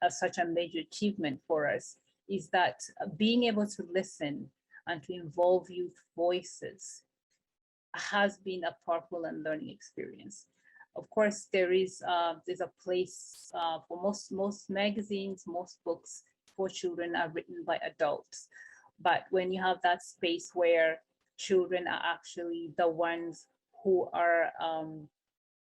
such a major achievement for us is that being able to listen and to involve youth voices has been a powerful and learning experience. Of course, there's a place for most magazines, most books for children are written by adults. But when you have that space where children are actually the ones who are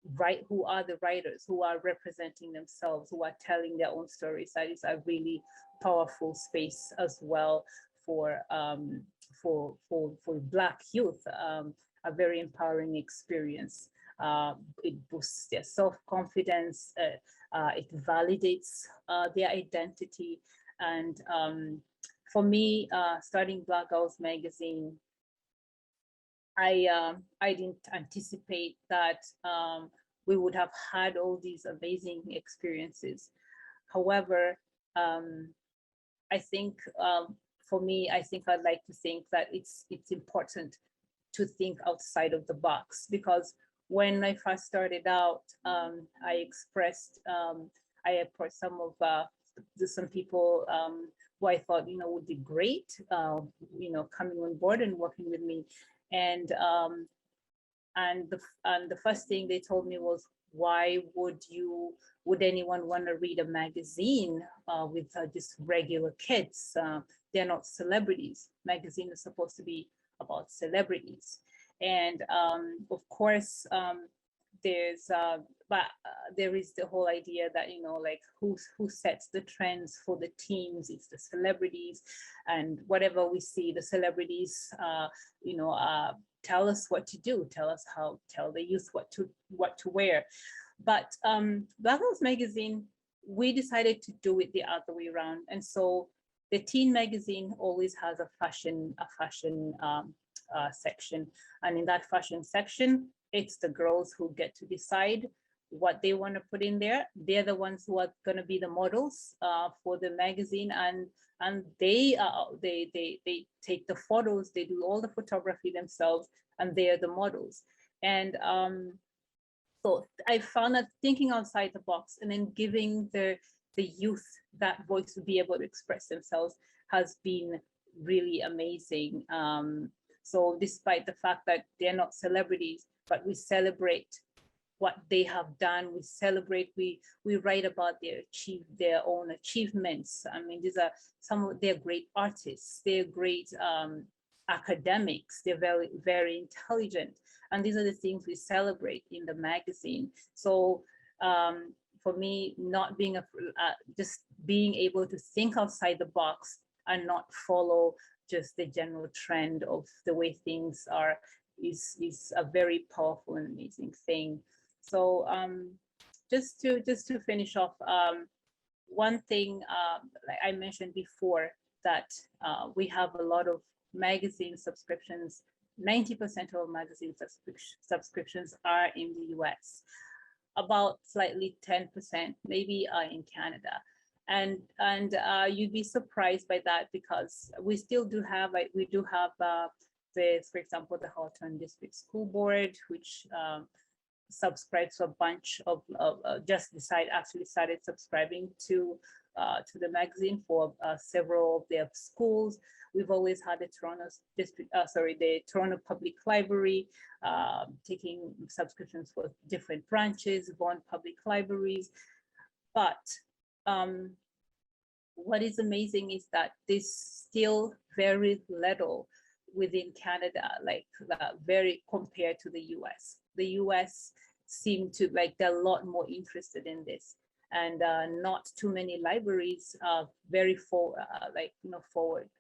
the writers, who are representing themselves, who are telling their own stories, that is a really powerful space as well for Black youth, a very empowering experience. It boosts their self-confidence, it validates their identity. And for me, starting Black Girls Magazine, I didn't anticipate that we would have had all these amazing experiences. However, I think for me, I think I'd like to think that it's important to think outside of the box, because when I first started out, I expressed, I approached some people who I thought, would be great, coming on board and working with me. And the first thing they told me was, why would anyone want to read a magazine with just regular kids? They're not celebrities. Magazine is supposed to be about celebrities. And of course, there is the whole idea that, like who sets the trends for the teams? It's the celebrities, and whatever we see, the celebrities, tell us what to do, tell the youth what to wear. But Black Girls Magazine, we decided to do it the other way around. And so the teen magazine always has a fashion section. And in that fashion section, it's the girls who get to decide what they want to put in there. They're the ones who are going to be the models for the magazine, and they take the photos, they do all the photography themselves, and they are the models. And so I found that thinking outside the box and then giving the youth that voice to be able to express themselves has been really amazing. So despite the fact that they're not celebrities, but we celebrate what they have done. We celebrate, we write about their own achievements. I mean, they're great artists, they're great academics, they're very, very intelligent. And these are the things we celebrate in the magazine. So for me, not being just being able to think outside the box and not follow just the general trend of the way things are is a very powerful and amazing thing. So just to finish off, one thing like I mentioned before, that we have a lot of magazine subscriptions. 90% of magazine subscriptions are in the US, about slightly 10% maybe in Canada. And you'd be surprised by that, because we still do have, for example, the Hawthorne District School Board, which subscribed to a bunch of actually started subscribing to the magazine for several of their schools. We've always had the Toronto Public Library taking subscriptions for different branches, Vaughan Public Libraries. But what is amazing is that there's still very little within Canada, like very compared to the US. The US seem to, like, they're a lot more interested in this, and not too many libraries are very forward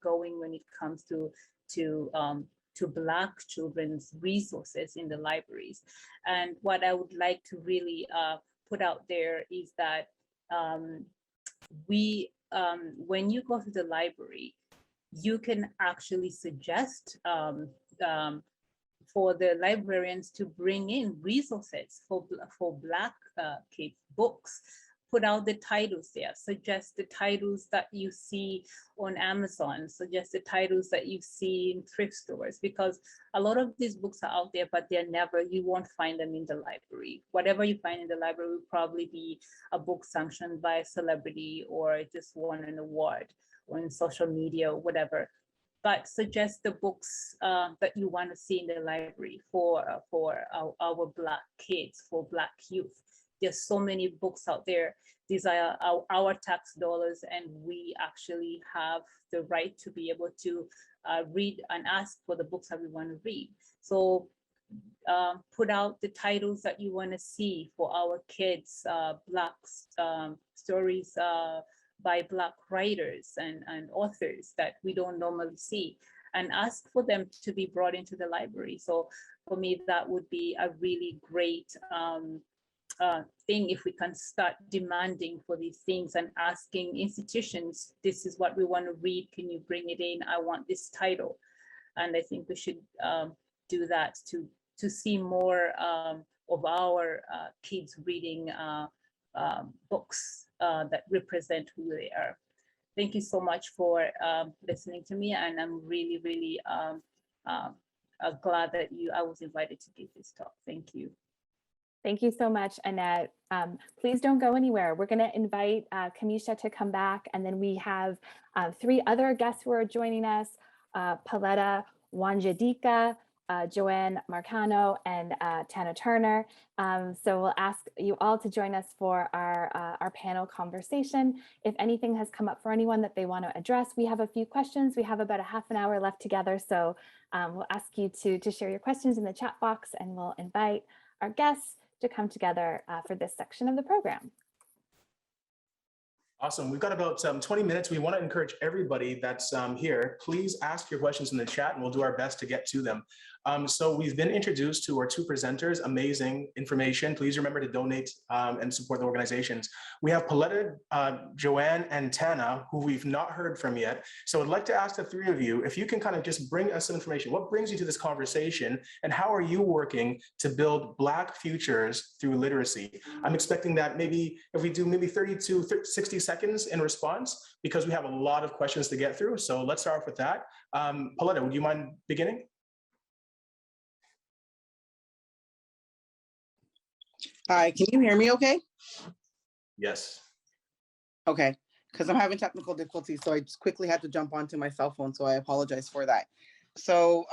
going when it comes to Black children's resources in the libraries. And what I would like to really put out there is that when you go to the library, you can actually suggest for the librarians to bring in resources for Black kids, books. Put out the titles there, suggest the titles that you see on Amazon, suggest the titles that you see in thrift stores, because a lot of these books are out there, but you won't find them in the library. Whatever you find in the library will probably be a book sanctioned by a celebrity or just won an award or in social media or whatever. But suggest the books that you want to see in the library for our Black kids, for Black youth. There's so many books out there. These are our tax dollars, and we actually have the right to be able to read and ask for the books that we want to read. So put out the titles that you want to see for our kids, Black stories by Black writers and authors that we don't normally see, and ask for them to be brought into the library. So for me, that would be a really great thing if we can start demanding for these things and asking institutions, this is what we want to read, can you bring it in? I want this title. And I think we should do that to see more of our kids reading books that represent who they are. Thank you so much for listening to me, and I'm really, really glad that I was invited to give this talk. Thank you. Thank you so much, Annette. Please don't go anywhere. We're going to invite Camesha to come back, and then we have 3 other guests who are joining us, Pauletta, Wandja, Dika, Joanne Marcano, and Tana Turner. So we'll ask you all to join us for our panel conversation. If anything has come up for anyone that they want to address, we have a few questions. We have about a half an hour left together, so we'll ask you to share your questions in the chat box, and we'll invite our guests to come together for this section of the program. Awesome. We've got about 20 minutes. We want to encourage everybody that's here, please ask your questions in the chat and we'll do our best to get to them. So we've been introduced to our 2 presenters, amazing information. Please remember to donate and support the organizations. We have Pauletta, Joanne, and Tana, who we've not heard from yet. So I'd like to ask the 3 of you, if you can kind of just bring us some information. What brings you to this conversation, and how are you working to build Black futures through literacy? I'm expecting that maybe if we do maybe 30 to 60 seconds in response, because we have a lot of questions to get through. So let's start off with that. Pauletta, would you mind beginning? Hi, can you hear me okay? Yes. Okay, because I'm having technical difficulties, so I just quickly had to jump onto my cell phone, so I apologize for that. So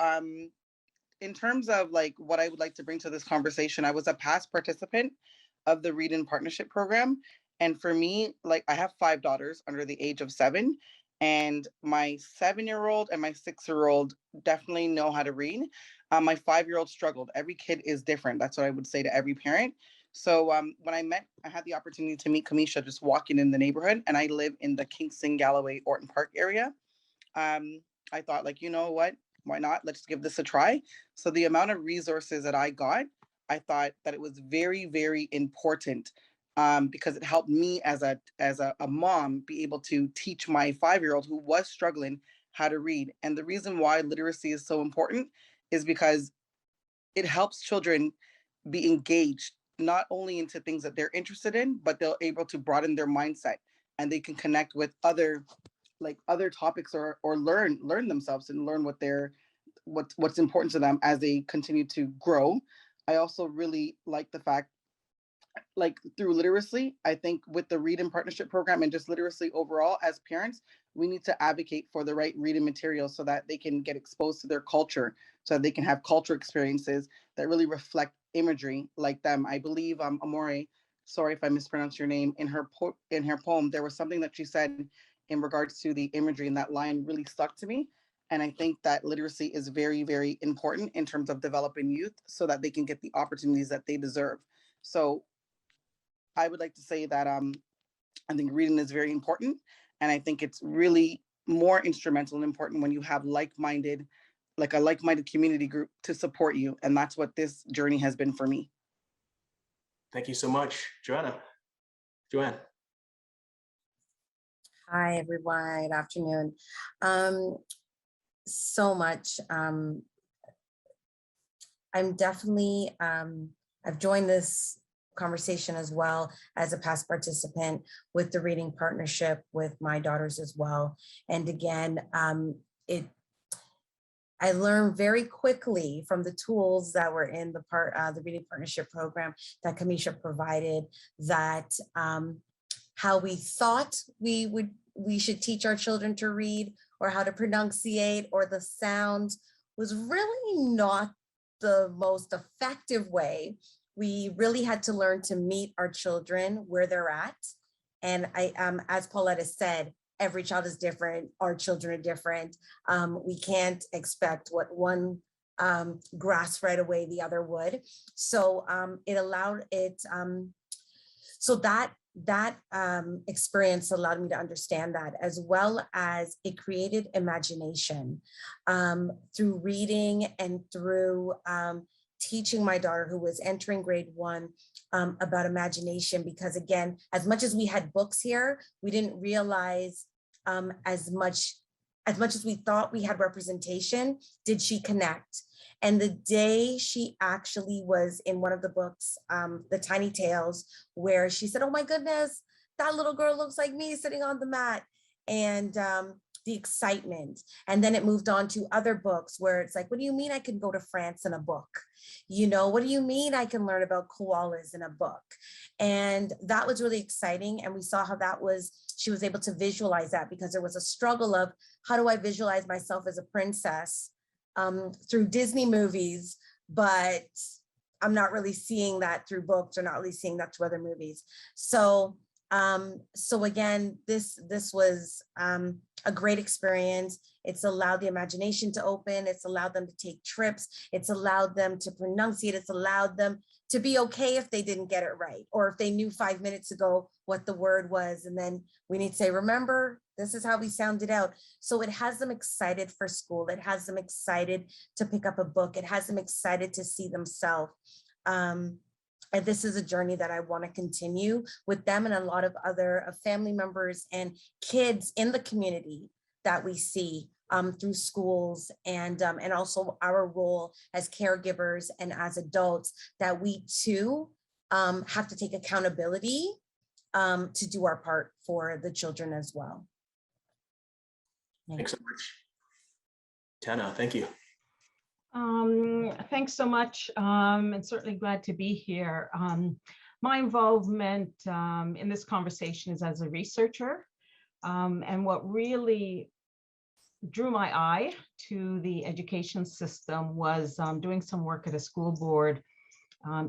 in terms of like what I would like to bring to this conversation, I was a past participant of the Read in Partnership program. And for me, like I have 5 daughters under the age of 7, and my 7-year-old and my 6-year-old definitely know how to read. My 5-year-old struggled. Every kid is different. That's what I would say to every parent. So when I had the opportunity to meet Camesha just walking in the neighborhood, and I live in the Kingston, Galloway, Orton Park area. I thought, like, you know what, why not? Let's give this a try. So the amount of resources that I got, I thought that it was very, very important because it helped me as a mom be able to teach my 5-year-old who was struggling how to read. And the reason why literacy is so important is because it helps children be engaged, not only into things that they're interested in, but they're able to broaden their mindset, and they can connect with other topics or learn themselves and learn what's important to them as they continue to grow I also really like the fact, like through literacy, I think with the Read in Partnership program and just literacy overall, as parents, we need to advocate for the right reading materials so that they can get exposed to their culture, so that they can have cultural experiences that really reflect imagery like them. I believe Amoya, sorry if I mispronounced your name, in her poem, there was something that she said in regards to the imagery, and that line really stuck to me. And I think that literacy is very, very important in terms of developing youth so that they can get the opportunities that they deserve. So I would like to say that I think reading is very important. And I think it's really more instrumental and important when you have like-minded community group to support you. And that's what this journey has been for me. Thank you so much, Joanne. Hi, everyone. Good afternoon. So much. I'm definitely, I've joined this conversation as well as a past participant with the reading partnership with my daughters as well. And again, I learned very quickly from the tools that were in the reading partnership program that Camesha provided, that how we thought we should teach our children to read, or how to pronunciate, or the sound, was really not the most effective way. We really had to learn to meet our children where they're at. And as Pauletta said, every child is different. Our children are different. We can't expect what one grasp right away the other would. So it allowed it. So that experience allowed me to understand that, as well as it created imagination through reading and through teaching my daughter, who was entering grade 1, about imagination. Because again, as much as we had books here, we didn't realize as much as we thought we had representation, did she connect? And the day she actually was in one of the books, The Tiny Tales, where she said, oh my goodness, that little girl looks like me sitting on the mat. And the excitement. And then it moved on to other books where it's like, what do you mean I can go to France in a book? You know, what do you mean I can learn about koalas in a book? And that was really exciting. And we saw how she was able to visualize that, because there was a struggle of, how do I visualize myself as a princess through Disney movies, but I'm not really seeing that through books, or not really seeing that through other movies. So again, this was a great experience. It's allowed the imagination to open. It's allowed them to take trips. It's allowed them to pronunciate. It's allowed them to be okay if they didn't get it right, or if they knew 5 minutes ago what the word was. And then we need to say, remember, this is how we sound it out. So it has them excited for school. It has them excited to pick up a book. It has them excited to see themselves. And this is a journey that I want to continue with them and a lot of other family members and kids in the community that we see through schools, and also our role as caregivers and as adults, that we too have to take accountability to do our part for the children as well. Thanks so much. Tana, thank you. Thanks so much, and certainly glad to be here. My involvement in this conversation is as a researcher, and what really drew my eye to the education system was doing some work at a school board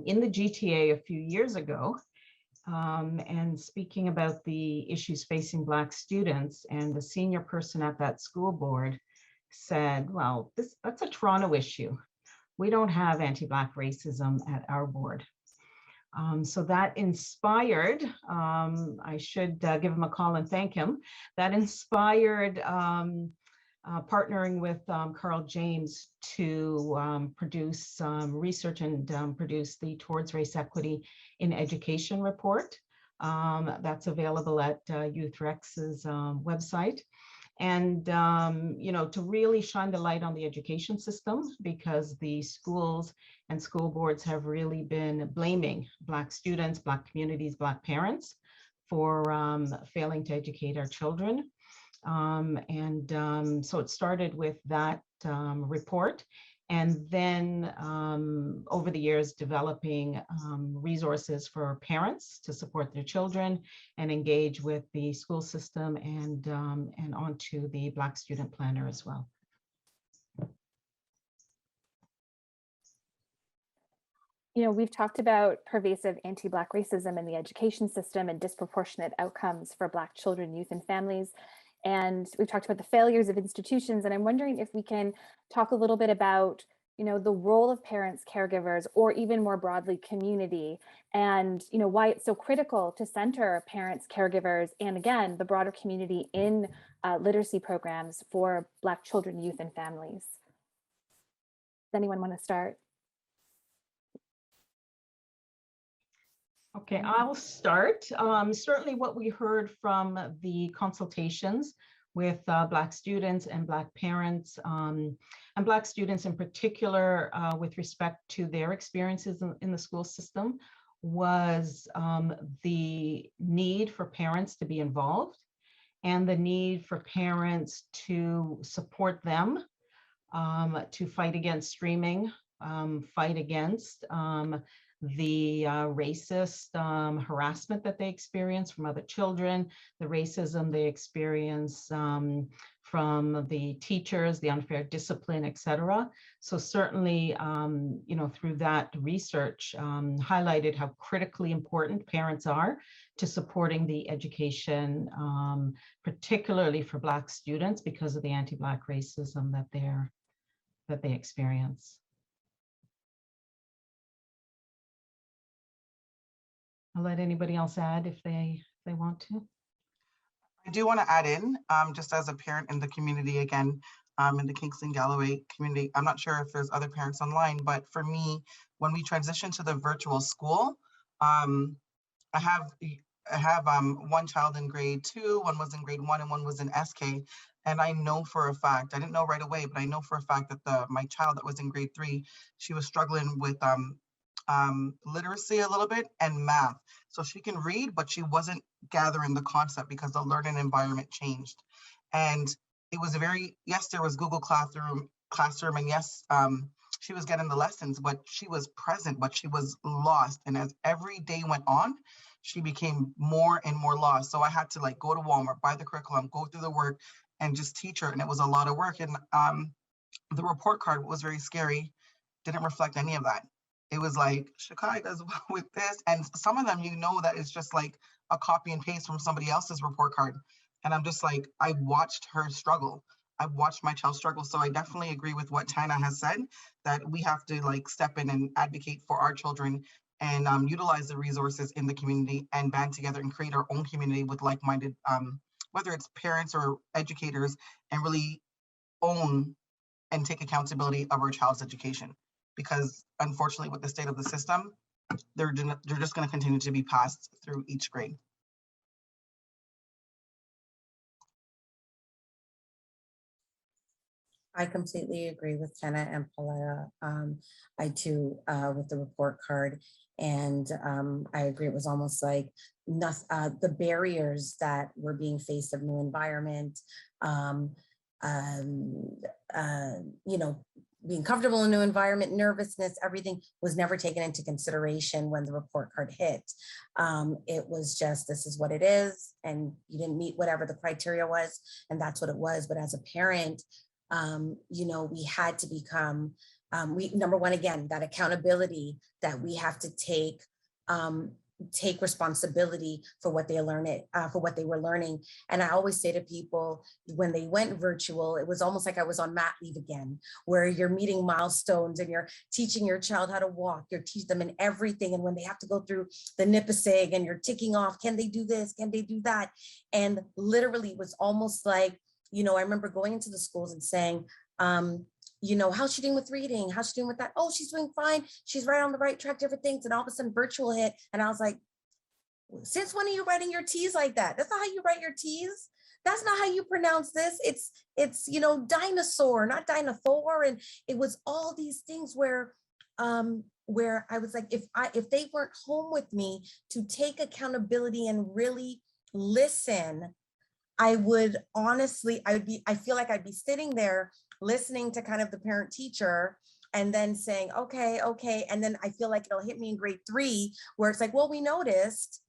in the GTA a few years ago, and speaking about the issues facing Black students. And the senior person at that school board said, well, that's a Toronto issue. We don't have anti-Black racism at our board. So that inspired, I should give him a call and thank him, that inspired partnering with Carl James to produce some research and produce the Towards Race Equity in Education report. That's available at YouthREX's website. And, to really shine the light on the education system, because the schools and school boards have really been blaming Black students, Black communities, Black parents for failing to educate our children. So it started with that report. And then over the years, developing resources for parents to support their children and engage with the school system and onto the Black Student Planner as well. You know, we've talked about pervasive anti-Black racism in the education system and disproportionate outcomes for Black children, youth, and families. And we've talked about the failures of institutions. And I'm wondering if we can talk a little bit about, you know, the role of parents, caregivers, or even more broadly, community, and, you know, why it's so critical to center parents, caregivers, and again, the broader community in literacy programs for Black children, youth, and families. Does anyone want to start? Okay, I'll start. Certainly what we heard from the consultations with Black students and Black parents, and Black students in particular with respect to their experiences in the school system was the need for parents to be involved and the need for parents to support them, to fight against streaming, fight against the racist harassment that they experience from other children, the racism they experience from the teachers, the unfair discipline, et cetera. So certainly, you know, through that research highlighted how critically important parents are to supporting the education, particularly for Black students because of the anti-Black racism that they experience. I'll let anybody else add if they want to. I do want to add in, just as a parent in the community again, in the Kingston Galloway community. I'm not sure if there's other parents online, but for me, when we transitioned to the virtual school, I have one child in grade 2, one was in grade 1, and one was in SK. And I know for a fact, I didn't know right away, but I know for a fact that my child that was in grade 3, she was struggling with literacy a little bit and math. So she can read, but she wasn't gathering the concept because the learning environment changed. And it was yes, there was Google Classroom, and yes, she was getting the lessons, but she was present, but she was lost. And as every day went on, she became more and more lost. So I had to like go to Walmart, buy the curriculum, go through the work, and just teach her. And it was a lot of work. And the report card was very scary, didn't reflect any of that. It was like, Shakai does well with this. And some of them, you know, that it's just like a copy and paste from somebody else's report card. And I'm just like, I watched her struggle. I watched my child struggle. So I definitely agree with what Tana has said, that we have to like step in and advocate for our children and utilize the resources in the community and band together and create our own community with like-minded, whether it's parents or educators, and really own and take accountability of our child's education. Because unfortunately, with the state of the system, they're just going to continue to be passed through each grade. I completely agree with Tana and Pauletta. I too, with the report card, and I agree. It was almost like the barriers that were being faced of new environment, you know, being comfortable in a new environment, nervousness, everything was never taken into consideration when the report card hit. It was just, this is what it is, and you didn't meet whatever the criteria was, and that's what it was. But as a parent, you know, we had to become, number one, again, that accountability that we have to take responsibility for what they were learning. And I always say to people, when they went virtual, it was almost like I was on mat leave again, where you're meeting milestones and you're teaching your child how to walk, you're teaching them in everything. And when they have to go through the NIPSIG and you're ticking off, can they do this? Can they do that? And literally it was almost like, you know, I remember going into the schools and saying, you know, how's she doing with reading? How's she doing with that? Oh, she's doing fine. She's right on the right track, different things. And all of a sudden virtual hit. And I was like, since when are you writing your T's like that? That's not how you write your T's. That's not how you pronounce this. It's, you know, dinosaur, not dinosaur. And it was all these things where I was like, if they weren't home with me to take accountability and really listen, I feel like I'd be sitting there listening to kind of the parent teacher and then saying, okay. And then I feel like it'll hit me in grade 3 where it's like, well, we noticed,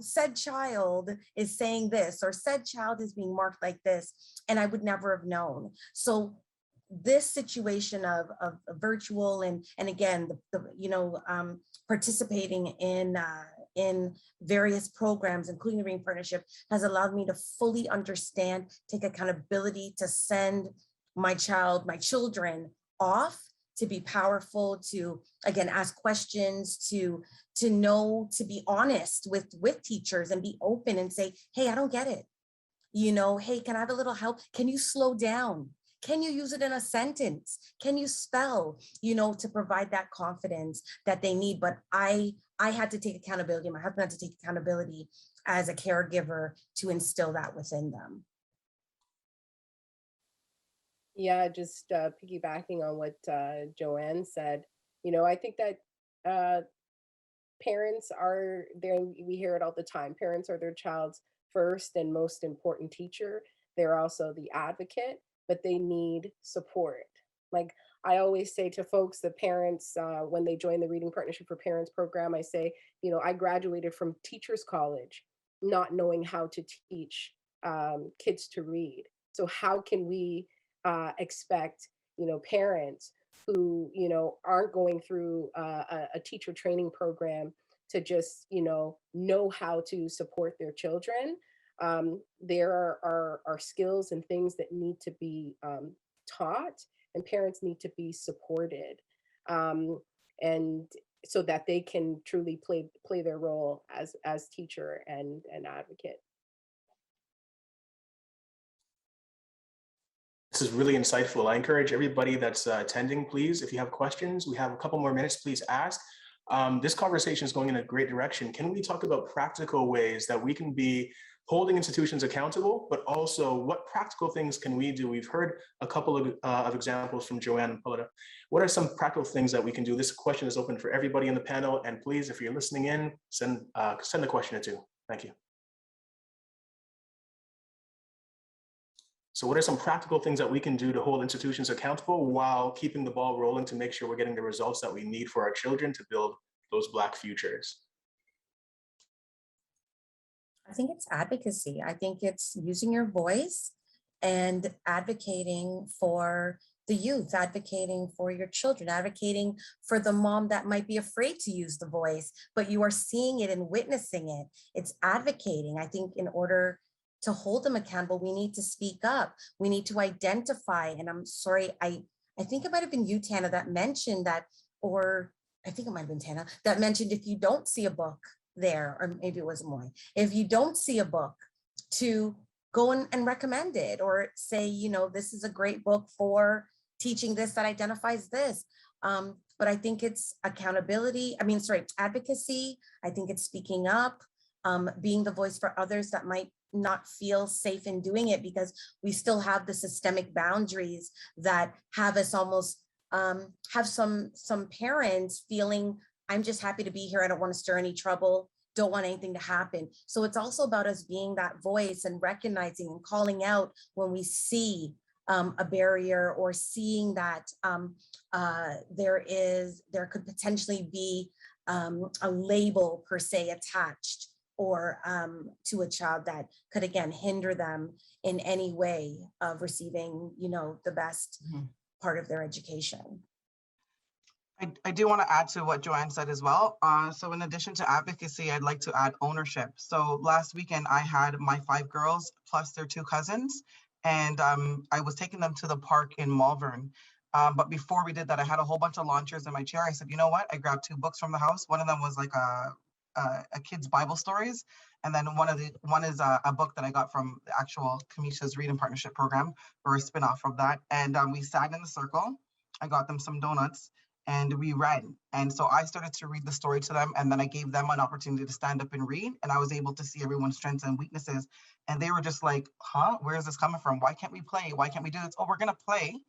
said child is saying this, or said child is being marked like this, and I would never have known. So this situation of virtual and again, participating in various programs, including the Reading Partnership, has allowed me to fully understand, take accountability to send my children off to be powerful, to again ask questions, to know, to be honest with teachers and be open and say, hey, I don't get it. Hey, can I have a little help? Can you slow down? Can you use it in a sentence? Can you spell, to provide that confidence that they need? But I had to take accountability. My husband had to take accountability as a caregiver to instill that within them. Yeah, just piggybacking on what Joanne said, I think that parents are there. We hear it all the time. Parents are their child's first and most important teacher. They're also the advocate, but they need support. Like I always say to folks, the parents, when they join the Reading Partnership for Parents program, I say, I graduated from Teachers College not knowing how to teach kids to read. So how can we expect, parents who, aren't going through a teacher training program to just, know how to support their children? There are skills and things that need to be taught, and parents need to be supported, and so that they can truly play their role as teacher and advocate. This is really insightful. I encourage everybody that's attending, please, if you have questions, we have a couple more minutes, please ask. This conversation is going in a great direction. Can we talk about practical ways that we can be holding institutions accountable, but also what practical things can we do? We've heard a couple of examples from Joanne and Pauletta. What are some practical things that we can do? This question is open for everybody in the panel. And please, if you're listening in, send a question or two. Thank you. So what are some practical things that we can do to hold institutions accountable while keeping the ball rolling to make sure we're getting the results that we need for our children to build those Black futures? I think it's advocacy. I think it's using your voice and advocating for the youth, advocating for your children, advocating for the mom that might be afraid to use the voice, but you are seeing it and witnessing it. It's advocating. I think in order to hold them accountable, we need to speak up. We need to identify. And I'm sorry, I think it might have been you, Tana, that mentioned that, or I think it might have been Tana, that mentioned if you don't see a book there, or maybe it was Amoya, if you don't see a book, to go and recommend it, or say, this is a great book for teaching this that identifies this. But I think it's advocacy. I think it's speaking up, being the voice for others that might not feel safe in doing it, because we still have the systemic boundaries that have us almost have some parents feeling, I'm just happy to be here. I don't want to stir any trouble, don't want anything to happen. So it's also about us being that voice and recognizing and calling out when we see a barrier, or seeing that there could potentially be a label per se attached, or to a child that could again hinder them in any way of receiving, the best part of their education. I do want to add to what Joanne said as well. So in addition to advocacy, I'd like to add ownership. So last weekend, I had my 5 girls plus their 2 cousins, and I was taking them to the park in Malvern. But before we did that, I had a whole bunch of lawn chairs in my chair. I said, you know what? I grabbed 2 books from the house. One of them was like a kid's Bible stories. And then one is a book that I got from the actual Camesha's Reading Partnership program, or a spinoff of that. And we sat in the circle. I got them some donuts, and we read. And so I started to read the story to them, and then I gave them an opportunity to stand up and read. And I was able to see everyone's strengths and weaknesses. And they were just like, huh, where is this coming from? Why can't we play? Why can't we do this? Oh, we're gonna play,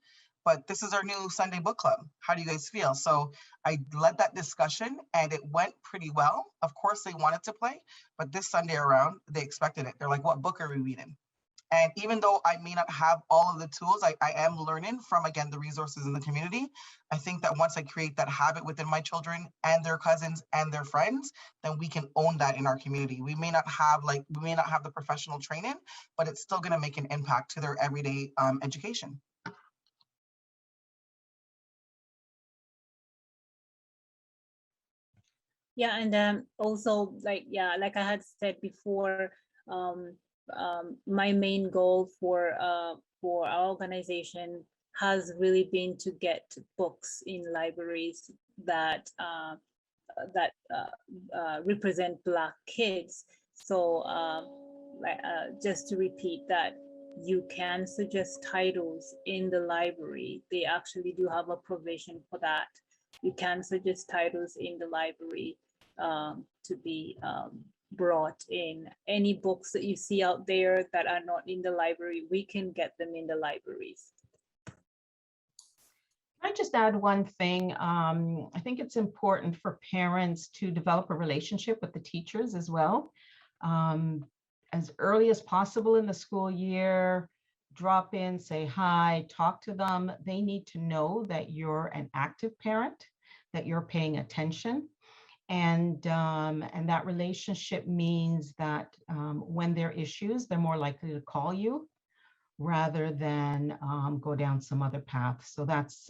but this is our new Sunday book club. How do you guys feel? So I led that discussion, and it went pretty well. Of course, they wanted to play, but this Sunday around, they expected it. They're like, what book are we reading? And even though I may not have all of the tools, I am learning from, again, the resources in the community. I think that once I create that habit within my children and their cousins and their friends, then we can own that in our community. We may not have the professional training, but it's still going to make an impact to their everyday education. Yeah, and also, like I had said before, my main goal for our organization has really been to get books in libraries that represent Black kids. So just to repeat that, you can suggest titles in the library. They actually do have a provision for that. You can suggest titles in the library to be brought in. Any books that you see out there that are not in the library, we can get them in the libraries. Can I just add one thing? I think it's important for parents to develop a relationship with the teachers as well. As early as possible in the school year, drop in, say hi, talk to them. They need to know that you're an active parent, that you're paying attention. And that relationship means that when there are issues, they're more likely to call you rather than go down some other path. So that's,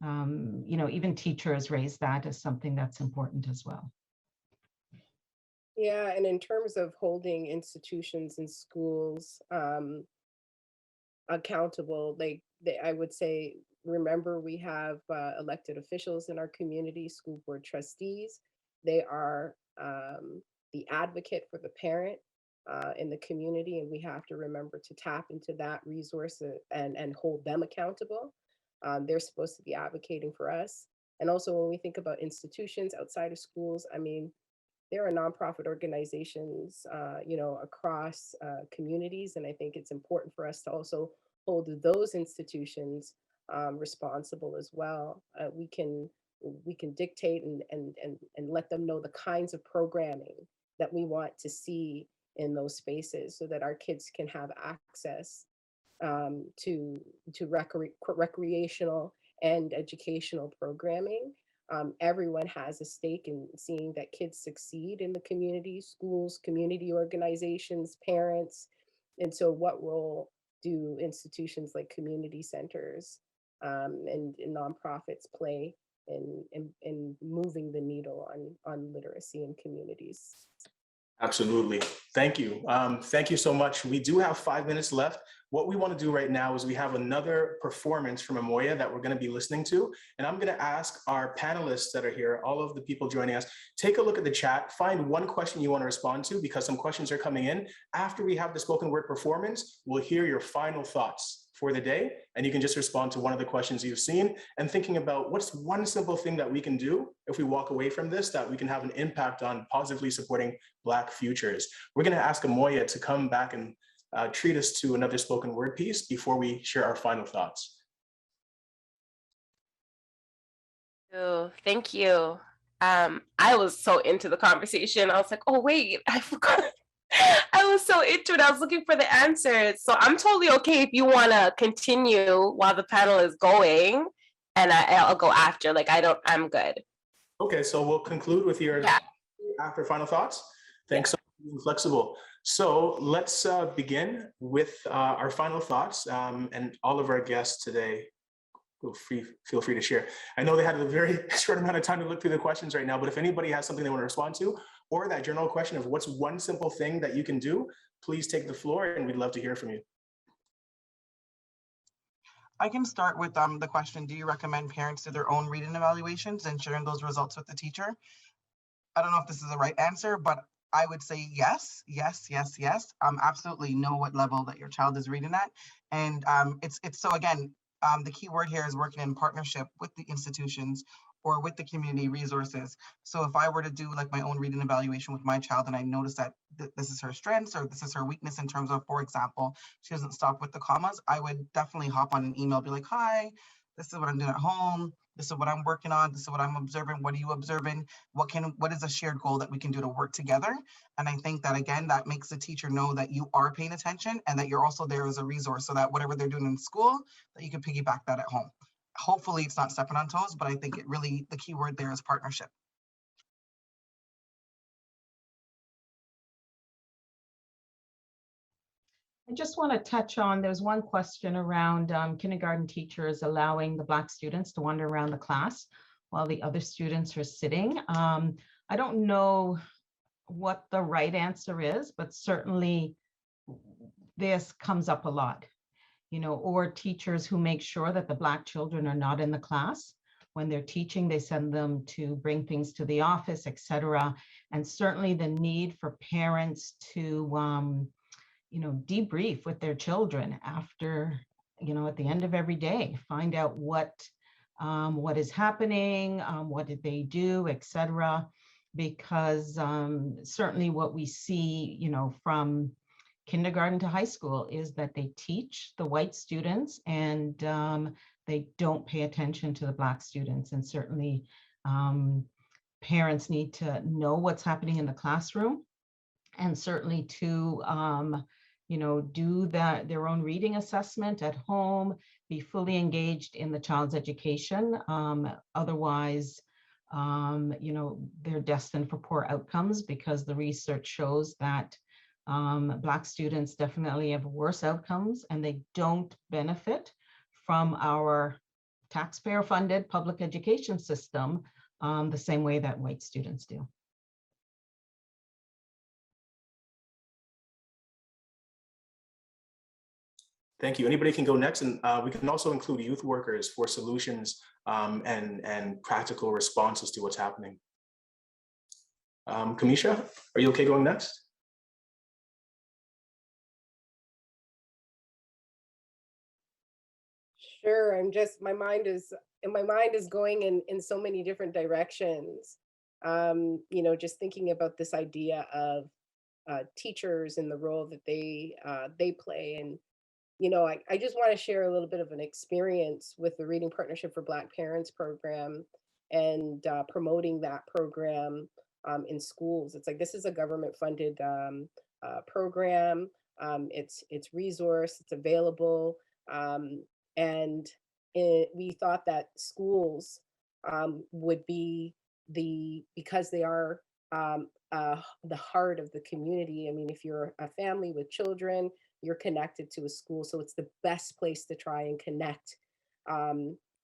even teachers raise that as something that's important as well. Yeah, and in terms of holding institutions and schools accountable, I would say, remember, we have elected officials in our community, school board trustees. They are the advocate for the parent in the community, and we have to remember to tap into that resource and hold them accountable. They're supposed to be advocating for us. And also, when we think about institutions outside of schools, I mean, there are nonprofit organizations, across communities, and I think it's important for us to also hold those institutions responsible as well. We can dictate and let them know the kinds of programming that we want to see in those spaces, so that our kids can have access to recreational and educational programming. Everyone has a stake in seeing that kids succeed in the community, schools, community organizations, parents. And so what role do institutions like community centers and nonprofits play in moving the needle on literacy in communities? Absolutely. Thank you. Thank you so much. We do have 5 minutes left. What we want to do right now is we have another performance from Amoya that we're going to be listening to. And I'm going to ask our panelists that are here, all of the people joining us, take a look at the chat, find one question you want to respond to, because some questions are coming in. After we have the spoken word performance, we'll hear your final thoughts for the day, and you can just respond to one of the questions you've seen, and thinking about what's one simple thing that we can do if we walk away from this, that we can have an impact on positively supporting Black futures. We're going to ask Amoya to come back and treat us to another spoken word piece before we share our final thoughts. Oh, thank you. I was so into the conversation. I was like, oh wait, I forgot. I was so into it. I was looking for the answers. So I'm totally okay if you want to continue while the panel is going, and I'll go after. I'm good. Okay, so we'll conclude with your after final thoughts. Thanks so much for being flexible. So let's begin with our final thoughts, and all of our guests today, feel free to share. I know they had a very short amount of time to look through the questions right now, but if anybody has something they want to respond to, or that general question of what's one simple thing that you can do, please take the floor, and we'd love to hear from you. I can start with the question, do you recommend parents do their own reading evaluations and sharing those results with the teacher? I don't know if this is the right answer, but I would say yes. Absolutely know what level that your child is reading at. And it's so again, the key word here is working in partnership with the institutions or with the community resources. So if I were to do like my own reading evaluation with my child, and I notice that this is her strengths or this is her weakness in terms of, for example, she doesn't stop with the commas, I would definitely hop on an email, be like, hi, this is what I'm doing at home. This is what I'm working on. This is what I'm observing. What are you observing? What is a shared goal that we can do to work together? And I think that, again, that makes the teacher know that you are paying attention and that you're also there as a resource, so that whatever they're doing in school, that you can piggyback that at home. Hopefully it's not stepping on toes, but I think it really, the key word there is partnership. I just want to touch on, there's one question around kindergarten teachers allowing the Black students to wander around the class while the other students are sitting. I don't know what the right answer is, but certainly this comes up a lot, you know, or teachers who make sure that the Black children are not in the class. When they're teaching, they send them to bring things to the office, etc. And certainly the need for parents to, you know, debrief with their children after, you know, at the end of every day, find out what is happening, what did they do, etc. Because certainly what we see, you know, from kindergarten to high school is that they teach the white students and they don't pay attention to the Black students. And certainly parents need to know what's happening in the classroom, and certainly to you know, do their own reading assessment at home, be fully engaged in the child's education. Otherwise, you know, they're destined for poor outcomes, because the research shows that Black students definitely have worse outcomes, and they don't benefit from our taxpayer-funded public education system the same way that white students do. Thank you. Anybody can go next, and we can also include youth workers for solutions and practical responses to what's happening. Camesha, are you okay going next? Sure, I'm just, my mind is going in so many different directions. You know, just thinking about this idea of teachers and the role that they play. And you know, I just want to share a little bit of an experience with the Reading Partnership for Black Parents program, and promoting that program in schools. It's like, this is a government funded program. It's resource, it's available. And we thought that schools would be because they are the heart of the community. I mean, if you're a family with children, you're connected to a school, so it's the best place to try and connect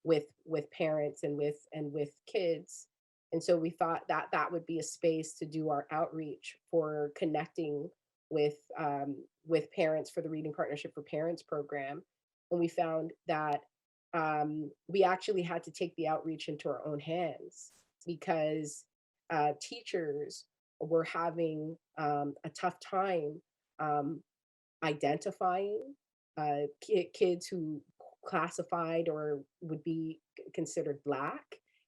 with parents and with kids. And so we thought that that would be a space to do our outreach for connecting with parents for the Reading Partnership for Parents program. And we found that we actually had to take the outreach into our own hands, because teachers were having a tough time identifying kids who classified or would be considered Black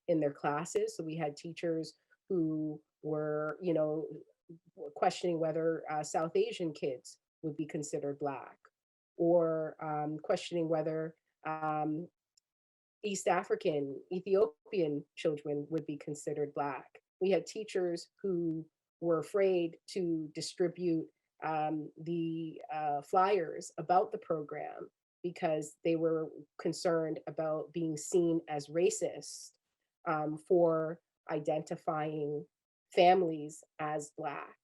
in their classes. So we had teachers who were, you know, questioning whether South Asian kids would be considered Black, or questioning whether East African, Ethiopian children would be considered Black. We had teachers who were afraid to distribute the flyers about the program because they were concerned about being seen as racist for identifying families as Black.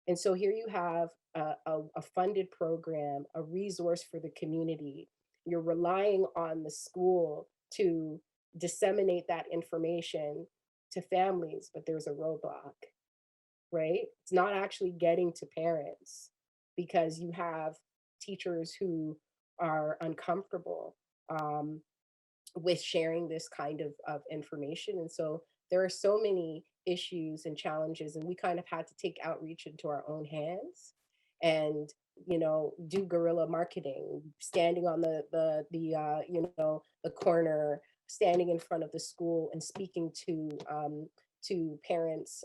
And so here you have a funded program, a resource for the community. You're relying on the school to disseminate that information to families, but there's a roadblock, right? It's not actually getting to parents because you have teachers who are uncomfortable with sharing this kind of information. And so there are so many issues and challenges, and we kind of had to take outreach into our own hands and, you know, do guerrilla marketing, standing on the you know, the corner, standing in front of the school and speaking to parents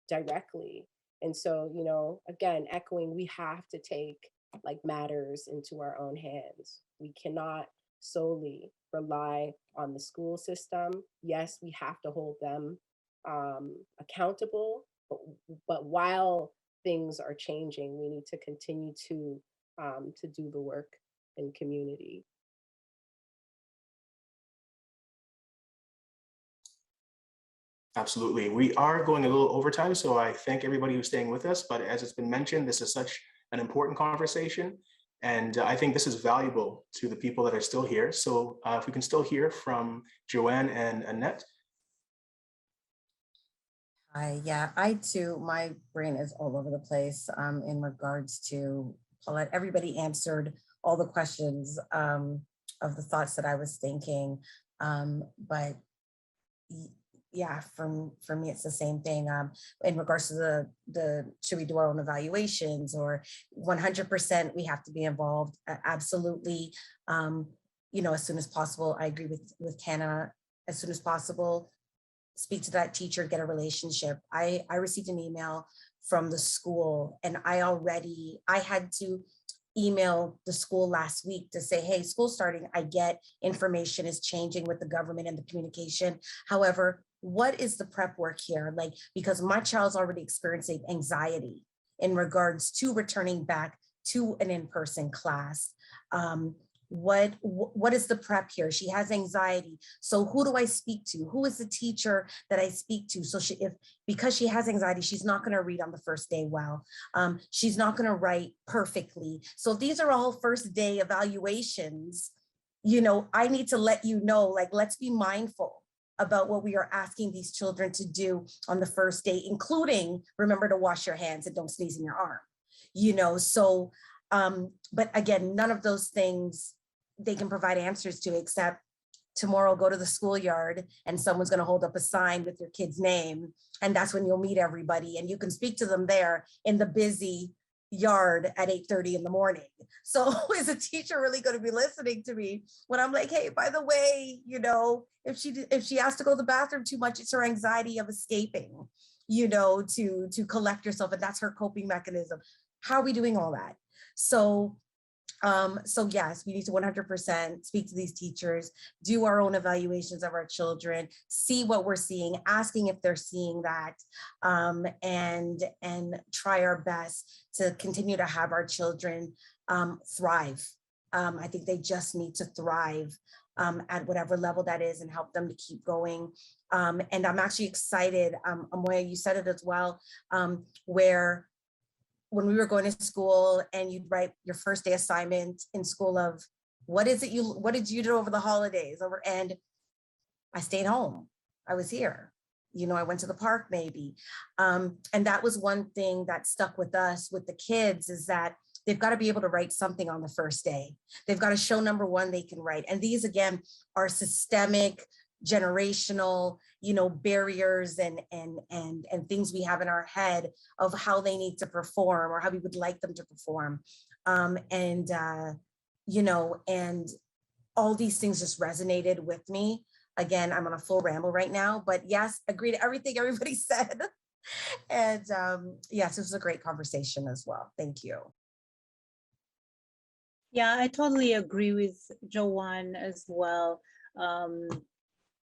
directly. And so, you know, again, echoing, we have to take like matters into our own hands. We cannot solely rely on the school system. Yes, we have to hold them accountable, but while things are changing, we need to continue to do the work in community. Absolutely. We are going a little overtime, so I thank everybody who's staying with us. But as it's been mentioned, this is such an important conversation. And I think this is valuable to the people that are still here. So if we can still hear from Joanne and Annette. Yeah, I too, my brain is all over the place in regards to Paulette. Everybody answered all the questions of the thoughts that I was thinking. But yeah, for me, it's the same thing. In regards to the should we do our own evaluations, or 100% we have to be involved? Absolutely. As soon as possible. I agree with Tana. As soon as possible, speak to that teacher, get a relationship. I received an email from the school, and I had to email the school last week to say, hey, school's starting. I get information is changing with the government and the communication. However, what is the prep work here? Like, because my child's already experiencing anxiety in regards to returning back to an in-person class. What is the prep here? She has anxiety. So who do I speak to? Who is the teacher that I speak to? So because she has anxiety, she's not going to read on the first day well. She's not going to write perfectly. So these are all first day evaluations. I need to let you know, like, let's be mindful about what we are asking these children to do on the first day, including remember to wash your hands and don't sneeze in your arm. So but again, none of those things they can provide answers to, except tomorrow go to the schoolyard and someone's going to hold up a sign with your kid's name, and that's when you'll meet everybody and you can speak to them there in the busy yard at 8:30 in the morning. So is a teacher really going to be listening to me when I'm like, hey, by the way, if she has to go to the bathroom too much, it's her anxiety of escaping, to collect yourself, and that's her coping mechanism. How are we doing all that? So yes, we need to 100% speak to these teachers, do our own evaluations of our children, see what we're seeing, asking if they're seeing that, and try our best to continue to have our children thrive. I think they just need to thrive at whatever level that is, and help them to keep going. And I'm actually excited, Amoya, you said it as well, where when we were going to school and you'd write your first day assignment in school of what did you do over the holidays? And I stayed home. I was here. I went to the park maybe. And that was one thing that stuck with us, with the kids, is that they've got to be able to write something on the first day. They've got to show, number one, they can write. And these, again, are systemic, generational, barriers and things we have in our head of how they need to perform or how we would like them to perform. And all these things just resonated with me. Again, I'm on a full ramble right now, but yes, agree to everything everybody said. And yes, this was a great conversation as well. Thank you. Yeah, I totally agree with Joanne as well.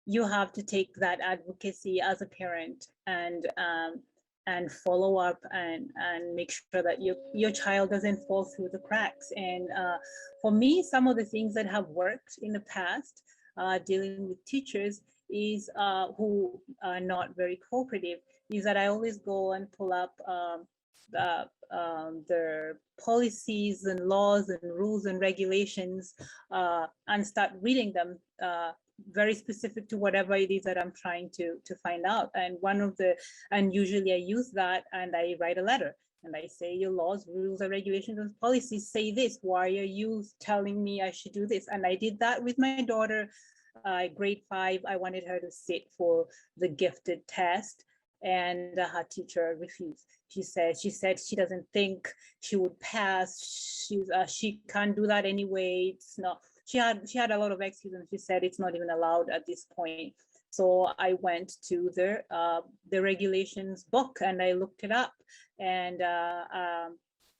You have to take that advocacy as a parent and follow up and make sure that your child doesn't fall through the cracks. And for me, some of the things that have worked in the past dealing with teachers is who are not very cooperative, is that I always go and pull up their policies and laws and rules and regulations and start reading them very specific to whatever it is that I'm trying to find out. And usually I use that and I write a letter and I say, your laws, rules, and regulations and policies say this. Why are you telling me I should do this? And I did that with my daughter, grade 5. I wanted her to sit for the gifted test, and her teacher refused. She said she doesn't think she would pass. She can't do that anyway. It's not. She had a lot of excuses, and she said it's not even allowed at this point. So I went to the regulations book and I looked it up, and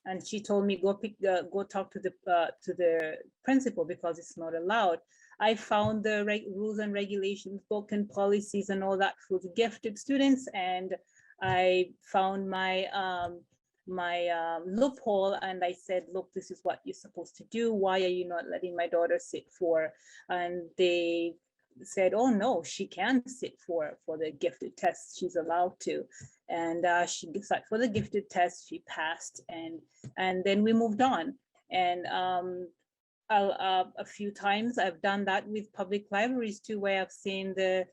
And she told me, go talk to the principal because it's not allowed. I found the rules and regulations book and policies and all that for the gifted students, and I found my loophole, and I said, look, this is what you're supposed to do. Why are you not letting my daughter sit for? And they said, oh no, she can sit for the gifted test. She's allowed to. And she sat for the gifted test. She passed, and then we moved on. And a few times I've done that with public libraries too, where I've seen the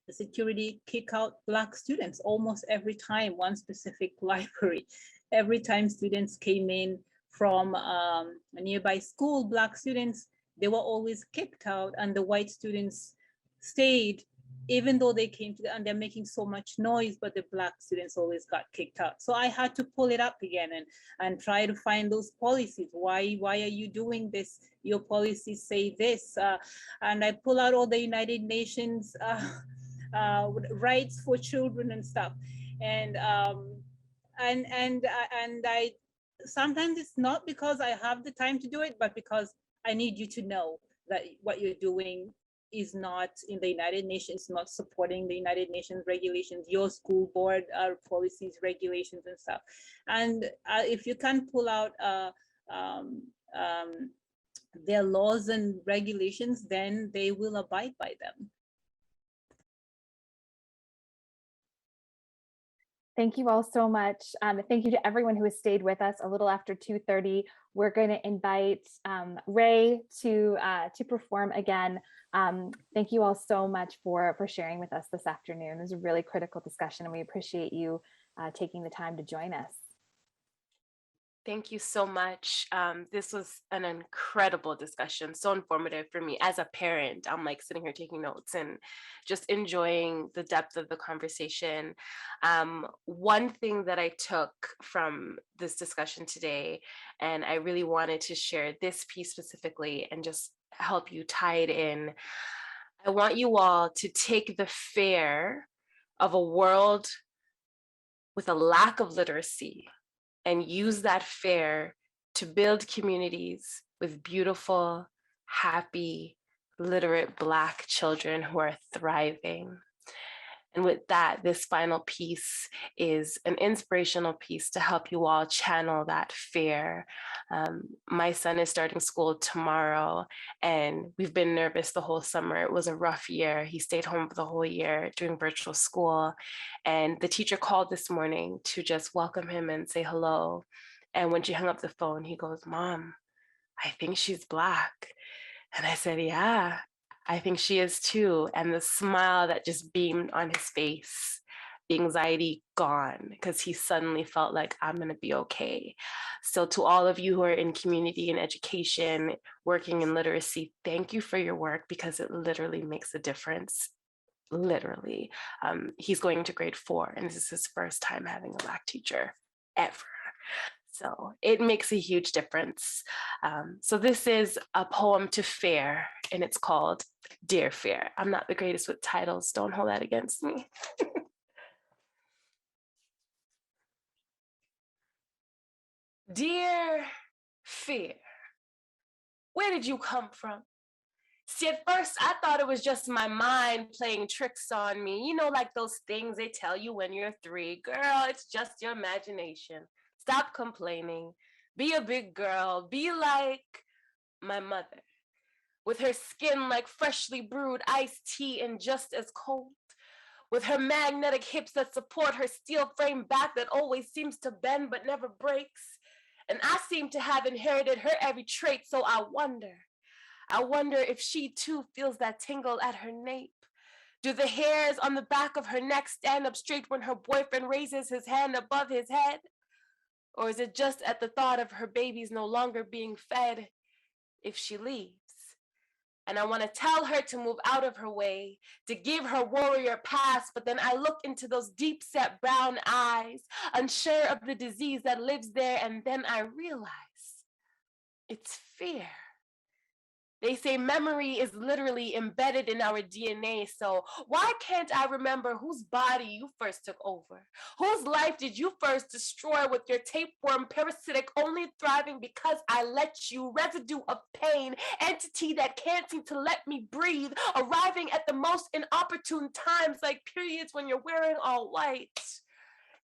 security kick out Black students almost every time. One specific library, every time students came in from a nearby school, Black students, they were always kicked out, and the white students stayed, even though they came to and they're making so much noise, but the Black students always got kicked out. So I had to pull it up again and try to find those policies. Why are you doing this? Your policies say this. And I pull out all the United Nations rights for children and stuff. And I sometimes it's not because I have the time to do it, but because I need you to know that what you're doing is not in the United Nations, not supporting the United Nations regulations, your school board policies, regulations and stuff. And if you can pull out their laws and regulations, then they will abide by them. Thank you all so much. Thank you to everyone who has stayed with us a little after 2:30. We're going to invite Ray to perform again. Thank you all so much for sharing with us this afternoon. It was a really critical discussion, and we appreciate you taking the time to join us. Thank you so much. This was an incredible discussion, so informative for me as a parent. I'm like sitting here taking notes and just enjoying the depth of the conversation. One thing that I took from this discussion today, and I really wanted to share this piece specifically and just help you tie it in. I want you all to take the fear of a world with a lack of literacy and use that fear to build communities with beautiful, happy, literate Black children who are thriving. And with that, this final piece is an inspirational piece to help you all channel that fear. My son is starting school tomorrow, and we've been nervous the whole summer. It was a rough year. He stayed home for the whole year doing virtual school. And the teacher called this morning to just welcome him and say hello. And when she hung up the phone, he goes, "Mom, I think she's Black." And I said, "Yeah, I think she is too." And the smile that just beamed on his face, the anxiety gone, because he suddenly felt like, I'm going to be okay. So to all of you who are in community and education, working in literacy, thank you for your work, because it literally makes a difference. Literally. He's going to grade 4, and this is his first time having a Black teacher ever. So it makes a huge difference. So this is a poem to fear, and it's called Dear Fear. I'm not the greatest with titles. Don't hold that against me. Dear Fear, where did you come from? See, at first I thought it was just my mind playing tricks on me. You know, like those things they tell you when you're 3. Girl, it's just your imagination. Stop complaining. Be a big girl. Be like my mother, with her skin like freshly brewed iced tea and just as cold, with her magnetic hips that support her steel frame back that always seems to bend but never breaks. And I seem to have inherited her every trait, so I wonder if she too feels that tingle at her nape. Do the hairs on the back of her neck stand up straight when her boyfriend raises his hand above his head? Or is it just at the thought of her babies no longer being fed if she leaves? And I want to tell her to move out of her way, to give her warrior pass, but then I look into those deep-set brown eyes, unsure of the disease that lives there, and then I realize it's fear. They say memory is literally embedded in our DNA, so why can't I remember whose body you first took over? Whose life did you first destroy with your tapeworm parasitic, only thriving because I let you? Residue of pain, entity that can't seem to let me breathe, arriving at the most inopportune times, like periods when you're wearing all white.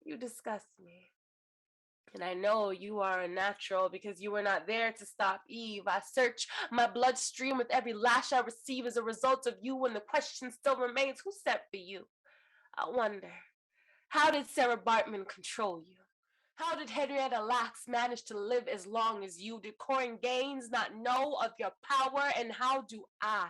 You disgust me. And I know you are a natural because you were not there to stop Eve. I search my bloodstream with every lash I receive as a result of you, and the question still remains, who sent for you? I wonder, how did Sarah Bartman control you? How did Henrietta Lacks manage to live as long as you? Did Corin Gaines not know of your power? And how do I,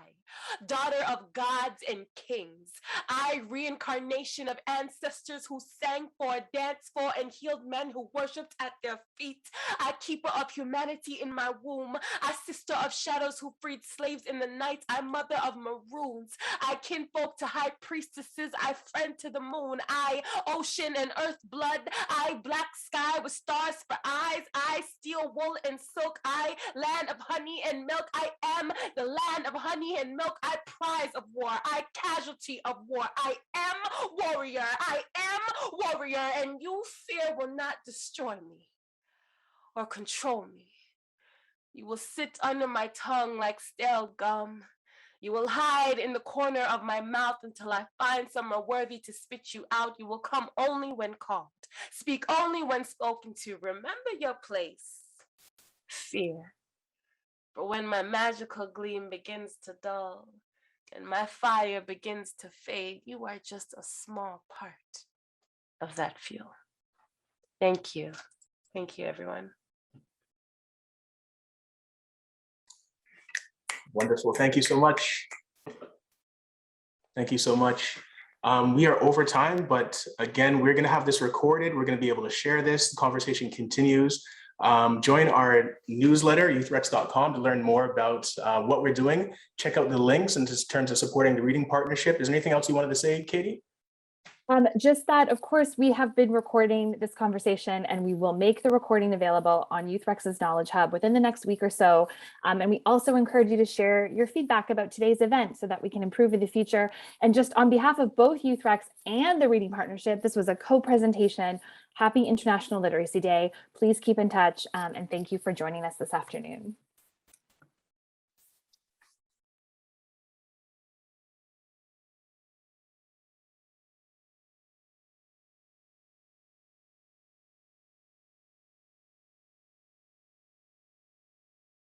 daughter of gods and kings, I, reincarnation of ancestors who sang for, danced for, and healed men who worshipped at their feet, I, keeper of humanity in my womb, I, sister of shadows who freed slaves in the night, I, mother of maroons, I, kinfolk to high priestesses, I, friend to the moon, I, ocean and earth blood, I, black sky with stars for eyes, I, steel, wool, and silk, I, land of honey and milk, I am the land of honey and milk, I, prize of war, I, casualty of war, I am warrior, and you, fear, will not destroy me or control me. You will sit under my tongue like stale gum. You will hide in the corner of my mouth until I find somewhere worthy to spit you out. You will come only when called, speak only when spoken to. Remember your place, fear. For when my magical gleam begins to dull and my fire begins to fade, you are just a small part of that fuel. Thank you. Thank you, everyone. Wonderful. Thank you so much. Thank you so much. We are over time, but again, we're going to have this recorded. We're going to be able to share this. The conversation continues. Join our newsletter, youthrex.com, to learn more about what we're doing. Check out the links in terms of supporting the Reading Partnership. Is there anything else you wanted to say, Katie? Just that, of course, we have been recording this conversation and we will make the recording available on YouthREX's Knowledge Hub within the next week or so. And we also encourage you to share your feedback about today's event so that we can improve in the future. And just on behalf of both YouthREX and the Reading Partnership, this was a co-presentation. Happy International Literacy Day. Please keep in touch and thank you for joining us this afternoon.